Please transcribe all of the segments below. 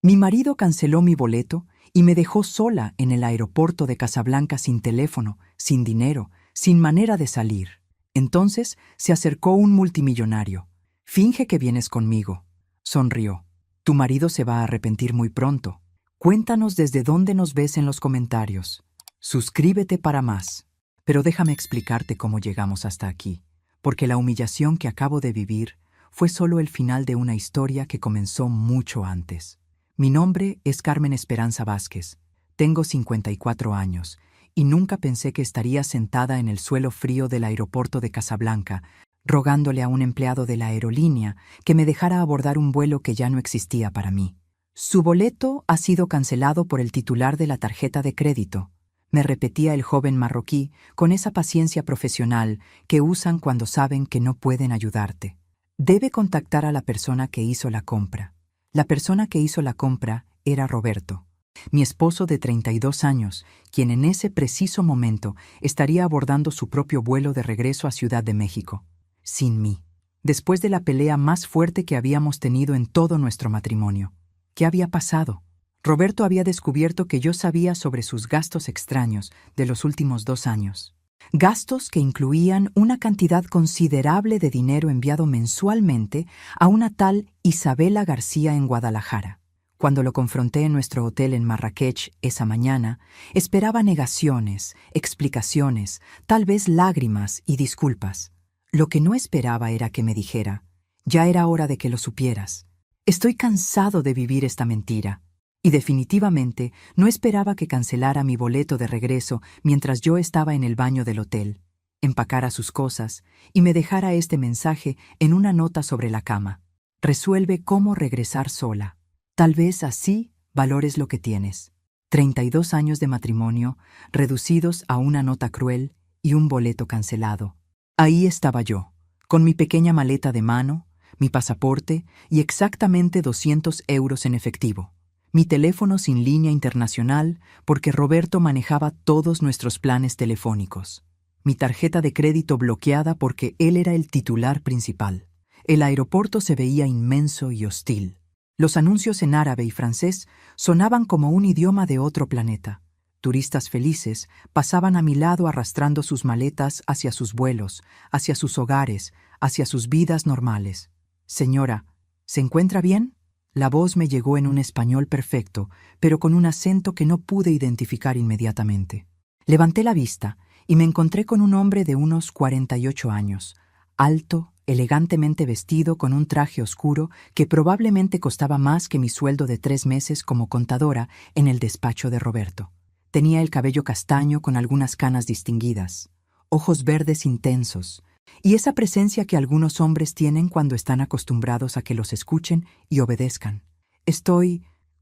Mi marido canceló mi boleto y me dejó sola en el aeropuerto de Casablanca sin teléfono, sin dinero, sin manera de salir. Entonces se acercó un multimillonario. Finge que vienes conmigo. Sonrió. Tu marido se va a arrepentir muy pronto. Cuéntanos desde dónde nos ves en los comentarios. Suscríbete para más. Pero déjame explicarte cómo llegamos hasta aquí, porque la humillación que acabo de vivir fue solo el final de una historia que comenzó mucho antes. Mi nombre es Carmen Esperanza Vázquez. Tengo 54 años y nunca pensé que estaría sentada en el suelo frío del aeropuerto de Casablanca, rogándole a un empleado de la aerolínea que me dejara abordar un vuelo que ya no existía para mí. Su boleto ha sido cancelado por el titular de la tarjeta de crédito, me repetía el joven marroquí con esa paciencia profesional que usan cuando saben que no pueden ayudarte. Debe contactar a la persona que hizo la compra. La persona que hizo la compra era Roberto, mi esposo de 32 años, quien en ese preciso momento estaría abordando su propio vuelo de regreso a Ciudad de México, sin mí, después de la pelea más fuerte que habíamos tenido en todo nuestro matrimonio. ¿Qué había pasado? Roberto había descubierto que yo sabía sobre sus gastos extraños de los últimos 2 años. Gastos que incluían una cantidad considerable de dinero enviado mensualmente a una tal Isabela García en Guadalajara. Cuando lo confronté en nuestro hotel en Marrakech esa mañana, esperaba negaciones, explicaciones, tal vez lágrimas y disculpas. Lo que no esperaba era que me dijera, ya era hora de que lo supieras. Estoy cansado de vivir esta mentira. Y definitivamente no esperaba que cancelara mi boleto de regreso mientras yo estaba en el baño del hotel, empacara sus cosas y me dejara este mensaje en una nota sobre la cama. Resuelve cómo regresar sola. Tal vez así valores lo que tienes. 32 años de matrimonio reducidos a una nota cruel y un boleto cancelado. Ahí estaba yo, con mi pequeña maleta de mano, mi pasaporte y exactamente 200 euros en efectivo. Mi teléfono sin línea internacional porque Roberto manejaba todos nuestros planes telefónicos. Mi tarjeta de crédito bloqueada porque él era el titular principal. El aeropuerto se veía inmenso y hostil. Los anuncios en árabe y francés sonaban como un idioma de otro planeta. Turistas felices pasaban a mi lado arrastrando sus maletas hacia sus vuelos, hacia sus hogares, hacia sus vidas normales. Señora, ¿se encuentra bien? La voz me llegó en un español perfecto, pero con un acento que no pude identificar inmediatamente. Levanté la vista y me encontré con un hombre de unos 48 años, alto, elegantemente vestido con un traje oscuro que probablemente costaba más que mi sueldo de 3 meses como contadora en el despacho de Roberto. Tenía el cabello castaño con algunas canas distinguidas, ojos verdes intensos, y esa presencia que algunos hombres tienen cuando están acostumbrados a que los escuchen y obedezcan.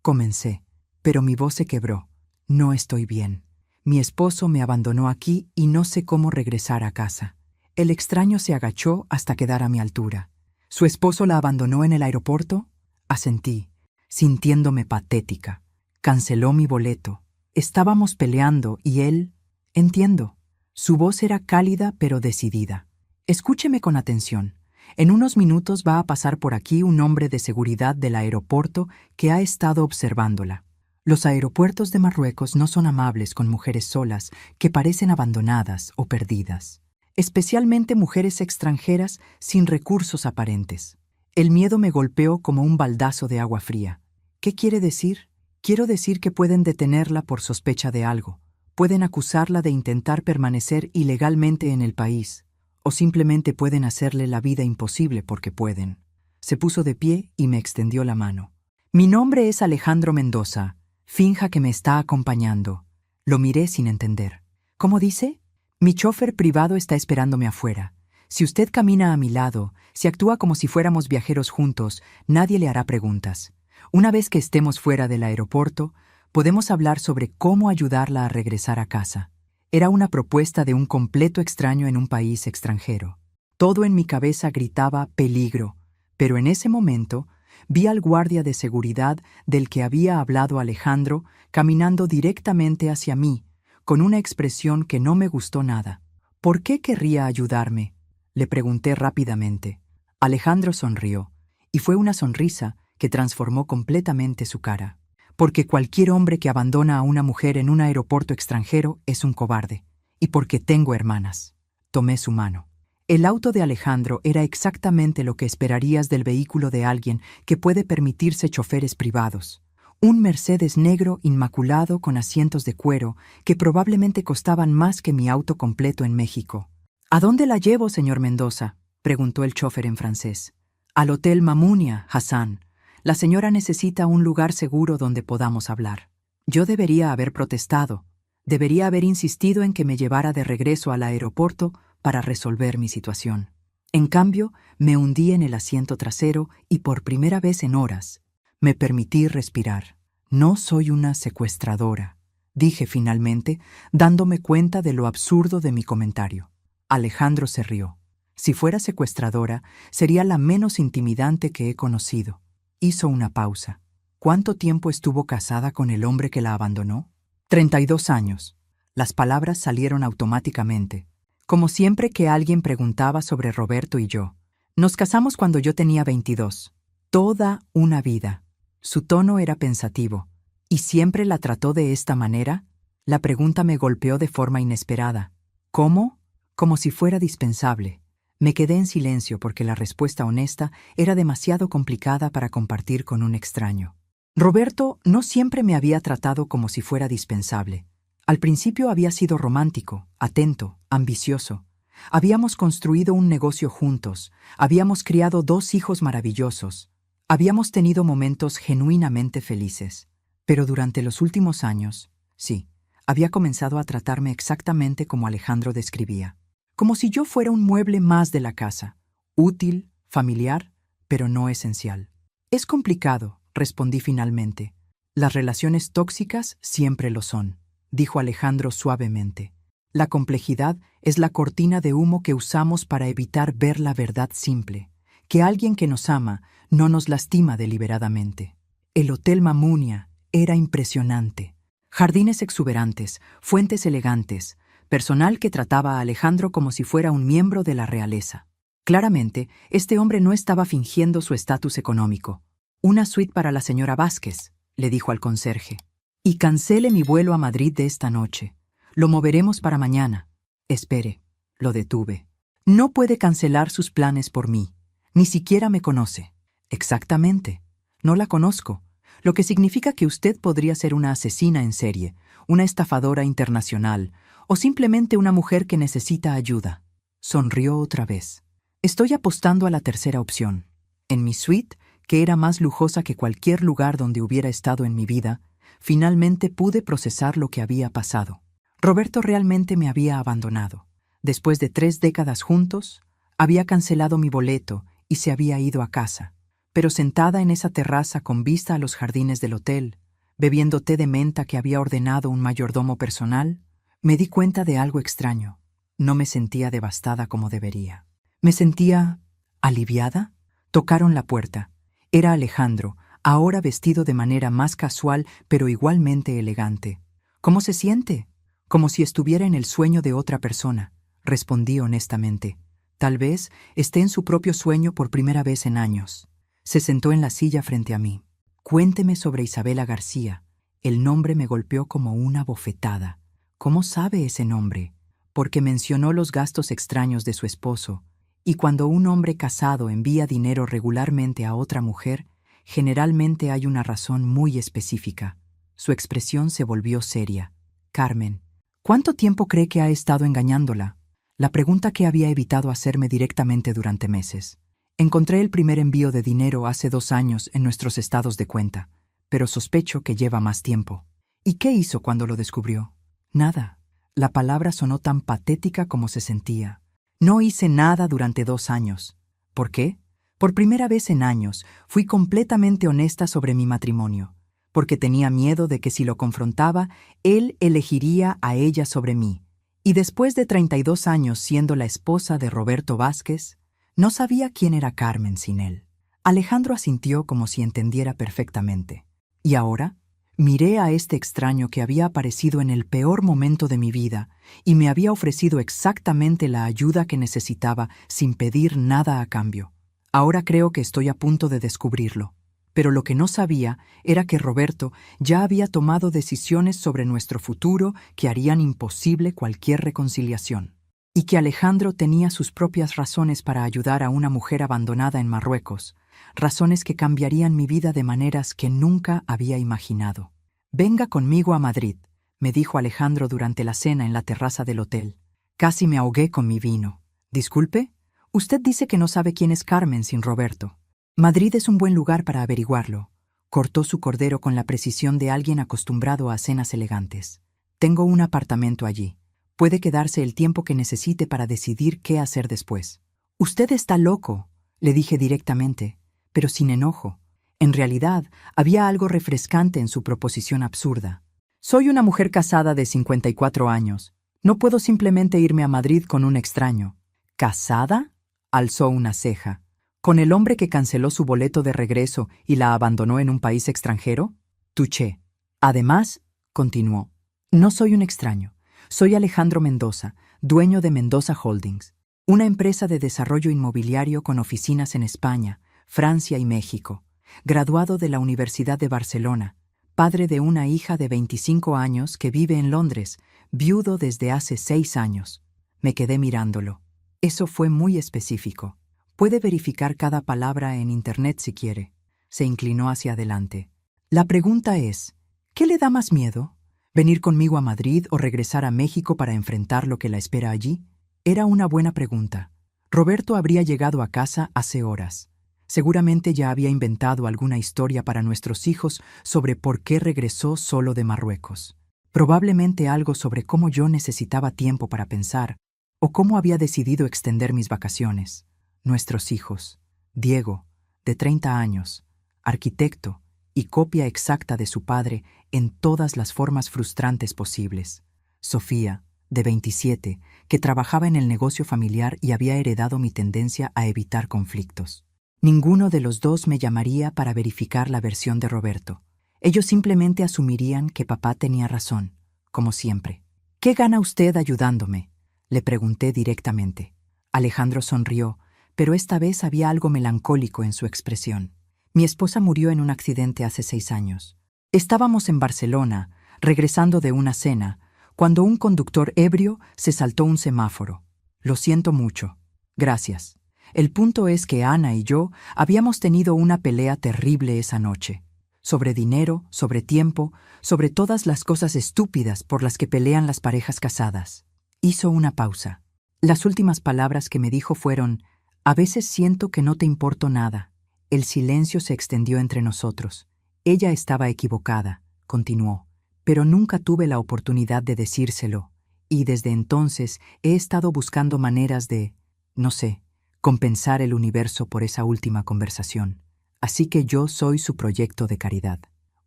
Comencé, pero mi voz se quebró. No estoy bien. Mi esposo me abandonó aquí y no sé cómo regresar a casa. El extraño se agachó hasta quedar a mi altura. ¿Su esposo la abandonó en el aeropuerto? Asentí, sintiéndome patética. Canceló mi boleto. Estábamos peleando y él... Entiendo. Su voz era cálida pero decidida. Escúcheme con atención. En unos minutos va a pasar por aquí un hombre de seguridad del aeropuerto que ha estado observándola. Los aeropuertos de Marruecos no son amables con mujeres solas que parecen abandonadas o perdidas, especialmente mujeres extranjeras sin recursos aparentes. El miedo me golpeó como un baldazo de agua fría. ¿Qué quiere decir? Quiero decir que pueden detenerla por sospecha de algo. Pueden acusarla de intentar permanecer ilegalmente en el país. O simplemente pueden hacerle la vida imposible porque pueden. Se puso de pie y me extendió la mano. Mi nombre es Alejandro Mendoza. Finja que me está acompañando. Lo miré sin entender. ¿Cómo dice? Mi chofer privado está esperándome afuera. Si usted camina a mi lado, si actúa como si fuéramos viajeros juntos, nadie le hará preguntas. Una vez que estemos fuera del aeropuerto, podemos hablar sobre cómo ayudarla a regresar a casa. Era una propuesta de un completo extraño en un país extranjero. Todo en mi cabeza gritaba peligro, pero en ese momento vi al guardia de seguridad del que había hablado Alejandro caminando directamente hacia mí, con una expresión que no me gustó nada. ¿Por qué querría ayudarme?, le pregunté rápidamente. Alejandro sonrió, y fue una sonrisa que transformó completamente su cara. Porque cualquier hombre que abandona a una mujer en un aeropuerto extranjero es un cobarde. Y porque tengo hermanas. Tomé su mano. El auto de Alejandro era exactamente lo que esperarías del vehículo de alguien que puede permitirse choferes privados. Un Mercedes negro inmaculado con asientos de cuero que probablemente costaban más que mi auto completo en México. ¿A dónde la llevo, señor Mendoza?, preguntó el chofer en francés. Al Hotel Mamunia, Hassan. La señora necesita un lugar seguro donde podamos hablar. Yo debería haber protestado. Debería haber insistido en que me llevara de regreso al aeropuerto para resolver mi situación. En cambio, me hundí en el asiento trasero y por primera vez en horas me permití respirar. No soy una secuestradora, dije finalmente, dándome cuenta de lo absurdo de mi comentario. Alejandro se rió. Si fuera secuestradora, sería la menos intimidante que he conocido. Hizo una pausa. ¿Cuánto tiempo estuvo casada con el hombre que la abandonó? 32 años. Las palabras salieron automáticamente, como siempre que alguien preguntaba sobre Roberto y yo. Nos casamos cuando yo tenía 22. Toda una vida. Su tono era pensativo. ¿Y siempre la trató de esta manera? La pregunta me golpeó de forma inesperada. ¿Cómo? Como si fuera dispensable. Me quedé en silencio porque la respuesta honesta era demasiado complicada para compartir con un extraño. Roberto no siempre me había tratado como si fuera dispensable. Al principio había sido romántico, atento, ambicioso. Habíamos construido un negocio juntos, habíamos criado 2 hijos maravillosos, habíamos tenido momentos genuinamente felices. Pero durante los últimos años, sí, había comenzado a tratarme exactamente como Alejandro describía. Como si yo fuera un mueble más de la casa, útil, familiar, pero no esencial. Es complicado, respondí finalmente. Las relaciones tóxicas siempre lo son, dijo Alejandro suavemente. La complejidad es la cortina de humo que usamos para evitar ver la verdad simple, que alguien que nos ama no nos lastima deliberadamente. El Hotel Mamunia era impresionante. Jardines exuberantes, fuentes elegantes, personal que trataba a Alejandro como si fuera un miembro de la realeza. Claramente, este hombre no estaba fingiendo su estatus económico. Una suite para la señora Vázquez, le dijo al conserje. Y cancele mi vuelo a Madrid de esta noche. Lo moveremos para mañana. Espere, lo detuve. No puede cancelar sus planes por mí. Ni siquiera me conoce. Exactamente. No la conozco. Lo que significa que usted podría ser una asesina en serie, una estafadora internacional, o simplemente una mujer que necesita ayuda. Sonrió otra vez. Estoy apostando a la tercera opción. En mi suite, que era más lujosa que cualquier lugar donde hubiera estado en mi vida, finalmente pude procesar lo que había pasado. Roberto realmente me había abandonado. Después de 3 décadas juntos, había cancelado mi boleto y se había ido a casa. Pero sentada en esa terraza con vista a los jardines del hotel, bebiendo té de menta que había ordenado un mayordomo personal, me di cuenta de algo extraño. No me sentía devastada como debería. ¿Me sentía aliviada? Tocaron la puerta. Era Alejandro, ahora vestido de manera más casual pero igualmente elegante. ¿Cómo se siente? Como si estuviera en el sueño de otra persona, respondí honestamente. Tal vez esté en su propio sueño por primera vez en años. Se sentó en la silla frente a mí. Cuénteme sobre Isabela García. El nombre me golpeó como una bofetada. ¿Cómo sabe ese nombre? Porque mencionó los gastos extraños de su esposo, y cuando un hombre casado envía dinero regularmente a otra mujer, generalmente hay una razón muy específica. Su expresión se volvió seria. Carmen, ¿cuánto tiempo cree que ha estado engañándola? La pregunta que había evitado hacerme directamente durante meses. Encontré el primer envío de dinero hace 2 años en nuestros estados de cuenta, pero sospecho que lleva más tiempo. ¿Y qué hizo cuando lo descubrió? Nada. La palabra sonó tan patética como se sentía. No hice nada durante 2 años. ¿Por qué? Por primera vez en años, fui completamente honesta sobre mi matrimonio, porque tenía miedo de que si lo confrontaba, él elegiría a ella sobre mí. Y después de 32 años siendo la esposa de Roberto Vázquez, no sabía quién era Carmen sin él. Alejandro asintió como si entendiera perfectamente. ¿Y ahora? Miré a este extraño que había aparecido en el peor momento de mi vida y me había ofrecido exactamente la ayuda que necesitaba sin pedir nada a cambio. Ahora creo que estoy a punto de descubrirlo. Pero lo que no sabía era que Roberto ya había tomado decisiones sobre nuestro futuro que harían imposible cualquier reconciliación, y que Alejandro tenía sus propias razones para ayudar a una mujer abandonada en Marruecos, razones que cambiarían mi vida de maneras que nunca había imaginado. «Venga conmigo a Madrid», me dijo Alejandro durante la cena en la terraza del hotel. Casi me ahogué con mi vino. «Disculpe, usted dice que no sabe quién es Carmen sin Roberto». «Madrid es un buen lugar para averiguarlo», cortó su cordero con la precisión de alguien acostumbrado a cenas elegantes. «Tengo un apartamento allí. Puede quedarse el tiempo que necesite para decidir qué hacer después». «Usted está loco», le dije directamente, pero sin enojo. En realidad, había algo refrescante en su proposición absurda. «Soy una mujer casada de 54 años. No puedo simplemente irme a Madrid con un extraño». «¿Casada?», alzó una ceja. «¿Con el hombre que canceló su boleto de regreso y la abandonó en un país extranjero?» Tuché. «Además», continuó, «no soy un extraño. Soy Alejandro Mendoza, dueño de Mendoza Holdings, una empresa de desarrollo inmobiliario con oficinas en España, Francia y México, graduado de la Universidad de Barcelona, padre de una hija de 25 años que vive en Londres, viudo desde hace 6 años». Me quedé mirándolo. Eso fue muy específico. Puede verificar cada palabra en Internet si quiere. Se inclinó hacia adelante. La pregunta es, ¿qué le da más miedo? ¿Venir conmigo a Madrid o regresar a México para enfrentar lo que la espera allí? Era una buena pregunta. Roberto habría llegado a casa hace horas. Seguramente ya había inventado alguna historia para nuestros hijos sobre por qué regresó solo de Marruecos. Probablemente algo sobre cómo yo necesitaba tiempo para pensar, o cómo había decidido extender mis vacaciones. Nuestros hijos, Diego, de 30 años, arquitecto y copia exacta de su padre en todas las formas frustrantes posibles. Sofía, de 27, que trabajaba en el negocio familiar y había heredado mi tendencia a evitar conflictos. Ninguno de los dos me llamaría para verificar la versión de Roberto. Ellos simplemente asumirían que papá tenía razón, como siempre. «¿Qué gana usted ayudándome?», le pregunté directamente. Alejandro sonrió, pero esta vez había algo melancólico en su expresión. «Mi esposa murió en un accidente hace 6 años. Estábamos en Barcelona, regresando de una cena, cuando un conductor ebrio se saltó un semáforo. Lo siento mucho. Gracias. El punto es que Ana y yo habíamos tenido una pelea terrible esa noche. Sobre dinero, sobre tiempo, sobre todas las cosas estúpidas por las que pelean las parejas casadas». Hizo una pausa. Las últimas palabras que me dijo fueron: «A veces siento que no te importo nada». El silencio se extendió entre nosotros. «Ella estaba equivocada», continuó, «pero nunca tuve la oportunidad de decírselo, y desde entonces he estado buscando maneras de, no sé, compensar el universo por esa última conversación. Así que yo soy su proyecto de caridad.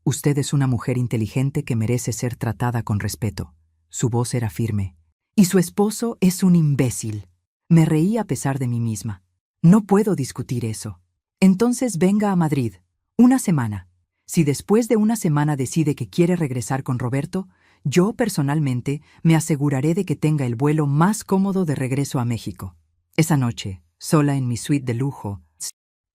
Usted es una mujer inteligente que merece ser tratada con respeto». Su voz era firme. «Y su esposo es un imbécil». Me reí a pesar de mí misma. «No puedo discutir eso». «Entonces venga a Madrid. Una semana. Si después de una semana decide que quiere regresar con Roberto, yo personalmente me aseguraré de que tenga el vuelo más cómodo de regreso a México». Esa noche, sola en mi suite de lujo,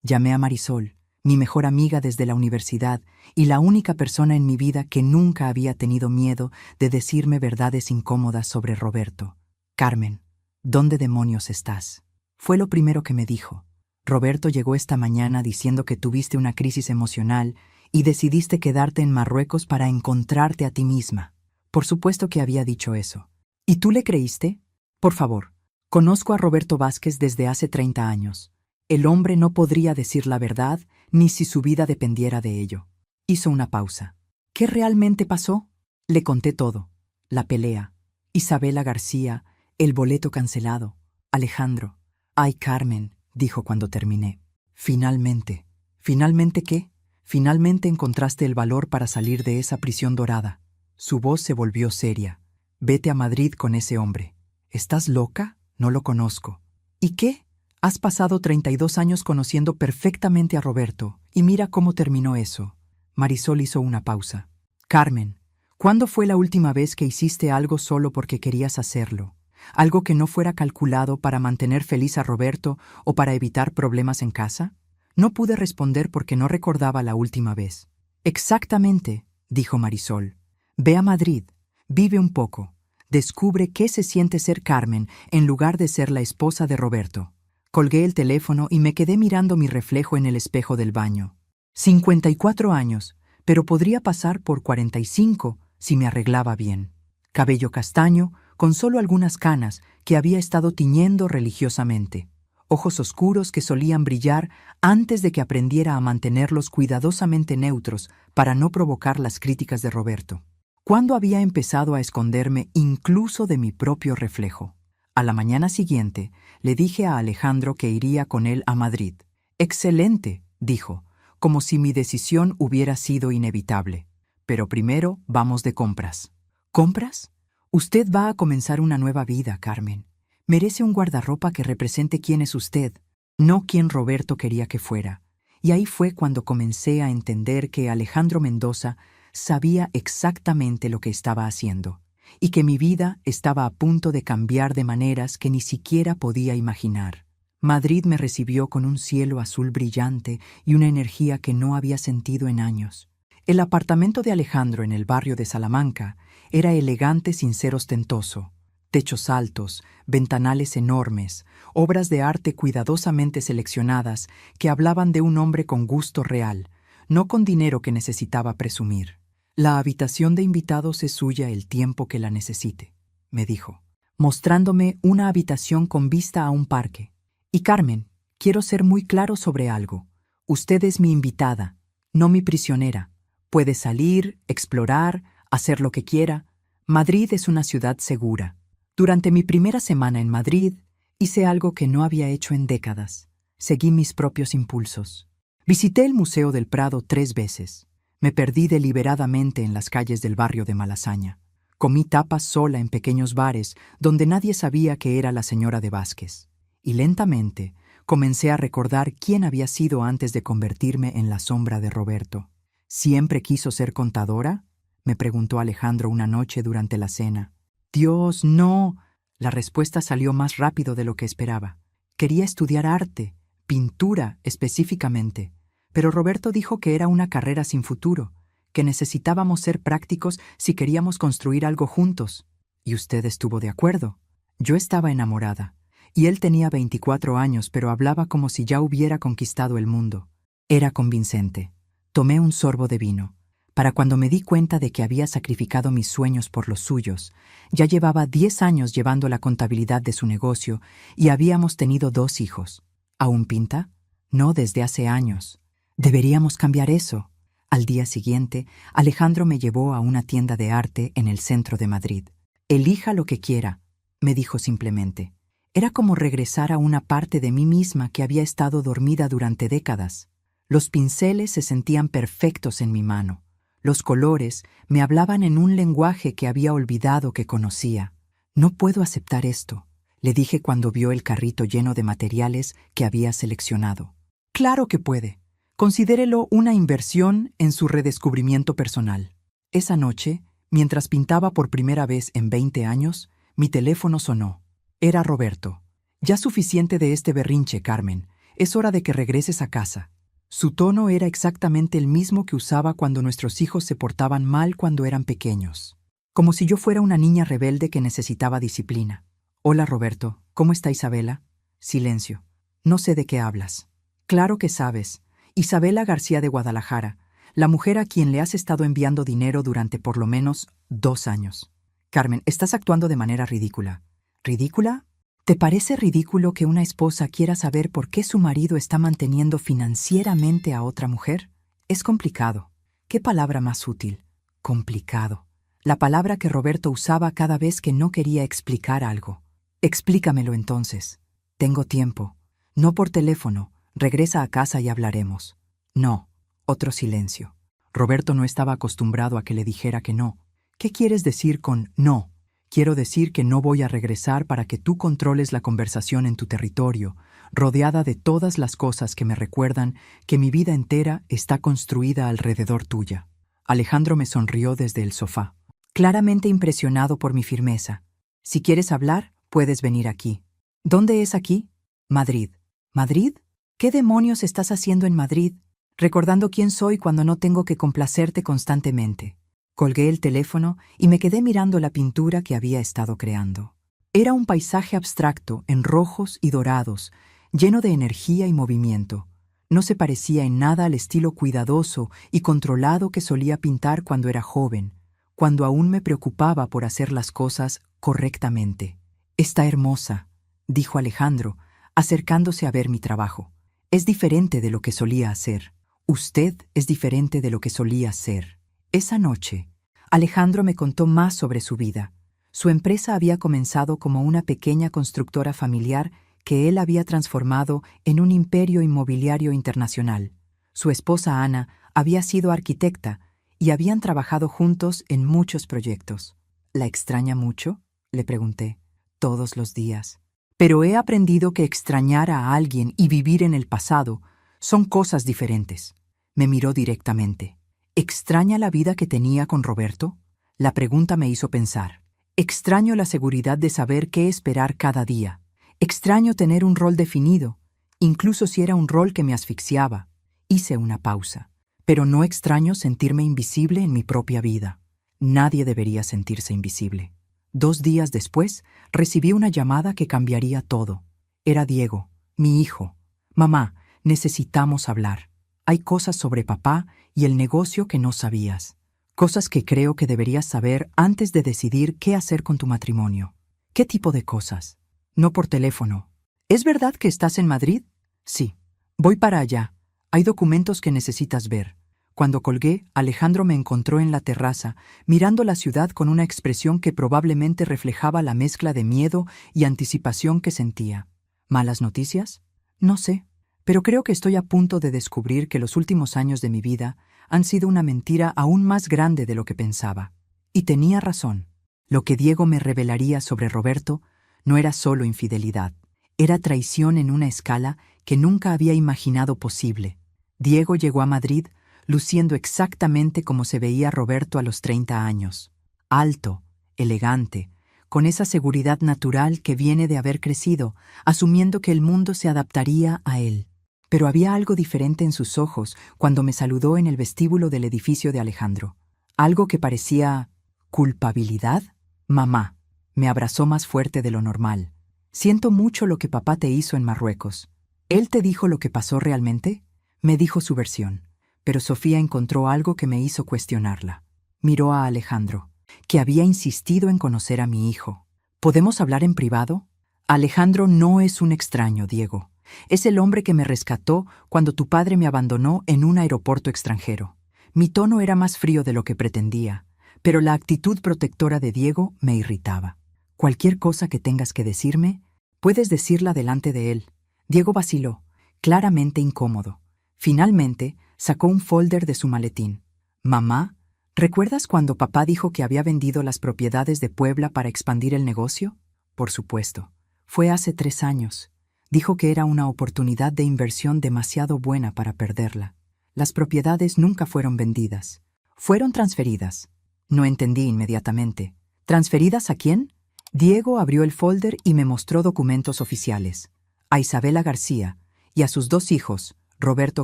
llamé a Marisol, mi mejor amiga desde la universidad y la única persona en mi vida que nunca había tenido miedo de decirme verdades incómodas sobre Roberto. «Carmen, ¿dónde demonios estás?». Fue lo primero que me dijo. «Roberto llegó esta mañana diciendo que tuviste una crisis emocional y decidiste quedarte en Marruecos para encontrarte a ti misma». Por supuesto que había dicho eso. «¿Y tú le creíste? Por favor, conozco a Roberto Vázquez desde hace 30 años. El hombre no podría decir la verdad ni si su vida dependiera de ello». Hizo una pausa. «¿Qué realmente pasó?». Le conté todo. La pelea, Isabela García, el boleto cancelado, Alejandro. «Ay, Carmen», dijo cuando terminé. «Finalmente». «¿Finalmente qué?». «Finalmente encontraste el valor para salir de esa prisión dorada». Su voz se volvió seria. «Vete a Madrid con ese hombre». «¿Estás loca? No lo conozco». «¿Y qué? Has pasado 32 años conociendo perfectamente a Roberto, y mira cómo terminó eso». Marisol hizo una pausa. «Carmen, ¿cuándo fue la última vez que hiciste algo solo porque querías hacerlo? Algo que no fuera calculado para mantener feliz a Roberto o para evitar problemas en casa? No pude responder porque no recordaba la última vez. Exactamente, dijo Marisol. Ve a Madrid, vive un poco. Descubre qué se siente ser Carmen en lugar de ser la esposa de Roberto. Colgué el teléfono y me quedé mirando mi reflejo en el espejo del baño. 54 años, pero podría pasar por 45 si me arreglaba bien. Cabello castaño, con solo algunas canas que había estado tiñendo religiosamente. Ojos oscuros que solían brillar antes de que aprendiera a mantenerlos cuidadosamente neutros para no provocar las críticas de Roberto. ¿Cuándo había empezado a esconderme incluso de mi propio reflejo? A la mañana siguiente, le dije a Alejandro que iría con él a Madrid. «Excelente», dijo, como si mi decisión hubiera sido inevitable. «Pero primero vamos de compras». «¿Compras? Usted va a comenzar una nueva vida, Carmen. Merece un guardarropa que represente quién es usted, no quién Roberto quería que fuera». Y ahí fue cuando comencé a entender que Alejandro Mendoza sabía exactamente lo que estaba haciendo, y que mi vida estaba a punto de cambiar de maneras que ni siquiera podía imaginar. Madrid me recibió con un cielo azul brillante y una energía que no había sentido en años. El apartamento de Alejandro en el barrio de Salamanca era elegante sin ser ostentoso. Techos altos, ventanales enormes, obras de arte cuidadosamente seleccionadas que hablaban de un hombre con gusto real, no con dinero que necesitaba presumir. «La habitación de invitados es suya el tiempo que la necesite», me dijo, mostrándome una habitación con vista a un parque. «Y Carmen, quiero ser muy claro sobre algo. Usted es mi invitada, no mi prisionera. Puede salir, explorar, hacer lo que quiera. Madrid es una ciudad segura». Durante mi primera semana en Madrid, hice algo que no había hecho en décadas. Seguí mis propios impulsos. Visité el Museo del Prado 3 veces. Me perdí deliberadamente en las calles del barrio de Malasaña. Comí tapas sola en pequeños bares donde nadie sabía que era la señora de Vázquez. Y lentamente comencé a recordar quién había sido antes de convertirme en la sombra de Roberto. ¿Siempre quiso ser contadora?, me preguntó Alejandro una noche durante la cena. «Dios, no». La respuesta salió más rápido de lo que esperaba. Quería estudiar arte, pintura específicamente, pero Roberto dijo que era una carrera sin futuro, que necesitábamos ser prácticos si queríamos construir algo juntos. Y usted estuvo de acuerdo. Yo estaba enamorada, y él tenía 24 años, pero hablaba como si ya hubiera conquistado el mundo. Era convincente. Tomé un sorbo de vino. Para cuando me di cuenta de que había sacrificado mis sueños por los suyos, ya llevaba 10 años llevando la contabilidad de su negocio y habíamos tenido 2 hijos. ¿Aún pinta? No, desde hace años. Deberíamos cambiar eso. Al día siguiente, Alejandro me llevó a una tienda de arte en el centro de Madrid. «Elija lo que quiera», me dijo simplemente. Era como regresar a una parte de mí misma que había estado dormida durante décadas. Los pinceles se sentían perfectos en mi mano. Los colores me hablaban en un lenguaje que había olvidado que conocía. «No puedo aceptar esto», le dije cuando vio el carrito lleno de materiales que había seleccionado. «Claro que puede. Considérelo una inversión en su redescubrimiento personal». Esa noche, mientras pintaba por primera vez en 20 años, mi teléfono sonó. Era Roberto. «Ya suficiente de este berrinche, Carmen. Es hora de que regreses a casa». Su tono era exactamente el mismo que usaba cuando nuestros hijos se portaban mal cuando eran pequeños. Como si yo fuera una niña rebelde que necesitaba disciplina. «Hola, Roberto. ¿Cómo está Isabela?» Silencio. «No sé de qué hablas». «Claro que sabes. Isabela García de Guadalajara, la mujer a quien le has estado enviando dinero durante por lo menos 2 años. Carmen, estás actuando de manera ridícula». ¿Ridícula? ¿Te parece ridículo que una esposa quiera saber por qué su marido está manteniendo financieramente a otra mujer? Es complicado. ¿Qué palabra más útil? Complicado. La palabra que Roberto usaba cada vez que no quería explicar algo. «Explícamelo entonces». «Tengo tiempo». «No por teléfono. Regresa a casa y hablaremos». «No». Otro silencio. Roberto no estaba acostumbrado a que le dijera que no. «¿Qué quieres decir con no?» «Quiero decir que no voy a regresar para que tú controles la conversación en tu territorio, rodeada de todas las cosas que me recuerdan que mi vida entera está construida alrededor tuya». Alejandro me sonrió desde el sofá, claramente impresionado por mi firmeza. «Si quieres hablar, puedes venir aquí». «¿Dónde es aquí?» «Madrid». «¿Madrid? ¿Qué demonios estás haciendo en Madrid, recordando quién soy cuando no tengo que complacerte constantemente? Colgué el teléfono y me quedé mirando la pintura que había estado creando. Era un paisaje abstracto, en rojos y dorados, lleno de energía y movimiento. No se parecía en nada al estilo cuidadoso y controlado que solía pintar cuando era joven, cuando aún me preocupaba por hacer las cosas correctamente. «Está hermosa», dijo Alejandro, acercándose a ver mi trabajo. «Es diferente de lo que solía hacer. Usted es diferente de lo que solía ser». Esa noche, Alejandro me contó más sobre su vida. Su empresa había comenzado como una pequeña constructora familiar que él había transformado en un imperio inmobiliario internacional. Su esposa Ana había sido arquitecta y habían trabajado juntos en muchos proyectos. «¿La extraña mucho?», le pregunté. «Todos los días. Pero he aprendido que extrañar a alguien y vivir en el pasado son cosas diferentes». Me miró directamente. «¿Extraña la vida que tenía con Roberto?». La pregunta me hizo pensar. «Extraño la seguridad de saber qué esperar cada día. Extraño tener un rol definido, incluso si era un rol que me asfixiaba». Hice una pausa. «Pero no extraño sentirme invisible en mi propia vida». Nadie debería sentirse invisible. 2 días después, recibí una llamada que cambiaría todo. Era Diego, mi hijo. «Mamá, necesitamos hablar. Hay cosas sobre papá y el negocio que no sabías. Cosas que creo que deberías saber antes de decidir qué hacer con tu matrimonio». «¿Qué tipo de cosas?». «No por teléfono». «¿Es verdad que estás en Madrid?». «Sí. Voy para allá. Hay documentos que necesitas ver». Cuando colgué, Alejandro me encontró en la terraza, mirando la ciudad con una expresión que probablemente reflejaba la mezcla de miedo y anticipación que sentía. ¿Malas noticias? No sé, pero creo que estoy a punto de descubrir que los últimos años de mi vida han sido una mentira aún más grande de lo que pensaba. Y tenía razón. Lo que Diego me revelaría sobre Roberto no era solo infidelidad, era traición en una escala que nunca había imaginado posible. Diego llegó a Madrid luciendo exactamente como se veía Roberto a los 30 años. Alto, elegante, con esa seguridad natural que viene de haber crecido, asumiendo que el mundo se adaptaría a él. Pero había algo diferente en sus ojos cuando me saludó en el vestíbulo del edificio de Alejandro. Algo que parecía... ¿culpabilidad? «Mamá», me abrazó más fuerte de lo normal. «Siento mucho lo que papá te hizo en Marruecos». «¿Él te dijo lo que pasó realmente?». Me dijo su versión. Pero Sofía encontró algo que me hizo cuestionarla. Miró a Alejandro, que había insistido en conocer a mi hijo. «¿Podemos hablar en privado?». «Alejandro no es un extraño, Diego. Es el hombre que me rescató cuando tu padre me abandonó en un aeropuerto extranjero». Mi tono era más frío de lo que pretendía, pero la actitud protectora de Diego me irritaba. «Cualquier cosa que tengas que decirme, puedes decirla delante de él». Diego vaciló, claramente incómodo. Finalmente, sacó un folder de su maletín. «Mamá, ¿recuerdas cuando papá dijo que había vendido las propiedades de Puebla para expandir el negocio?». «Por supuesto. Fue hace 3 años. Dijo que era una oportunidad de inversión demasiado buena para perderla. Las propiedades nunca fueron vendidas. Fueron transferidas». No entendí inmediatamente. «¿Transferidas a quién?». Diego abrió el folder y me mostró documentos oficiales. A Isabela García y a sus 2 hijos, Roberto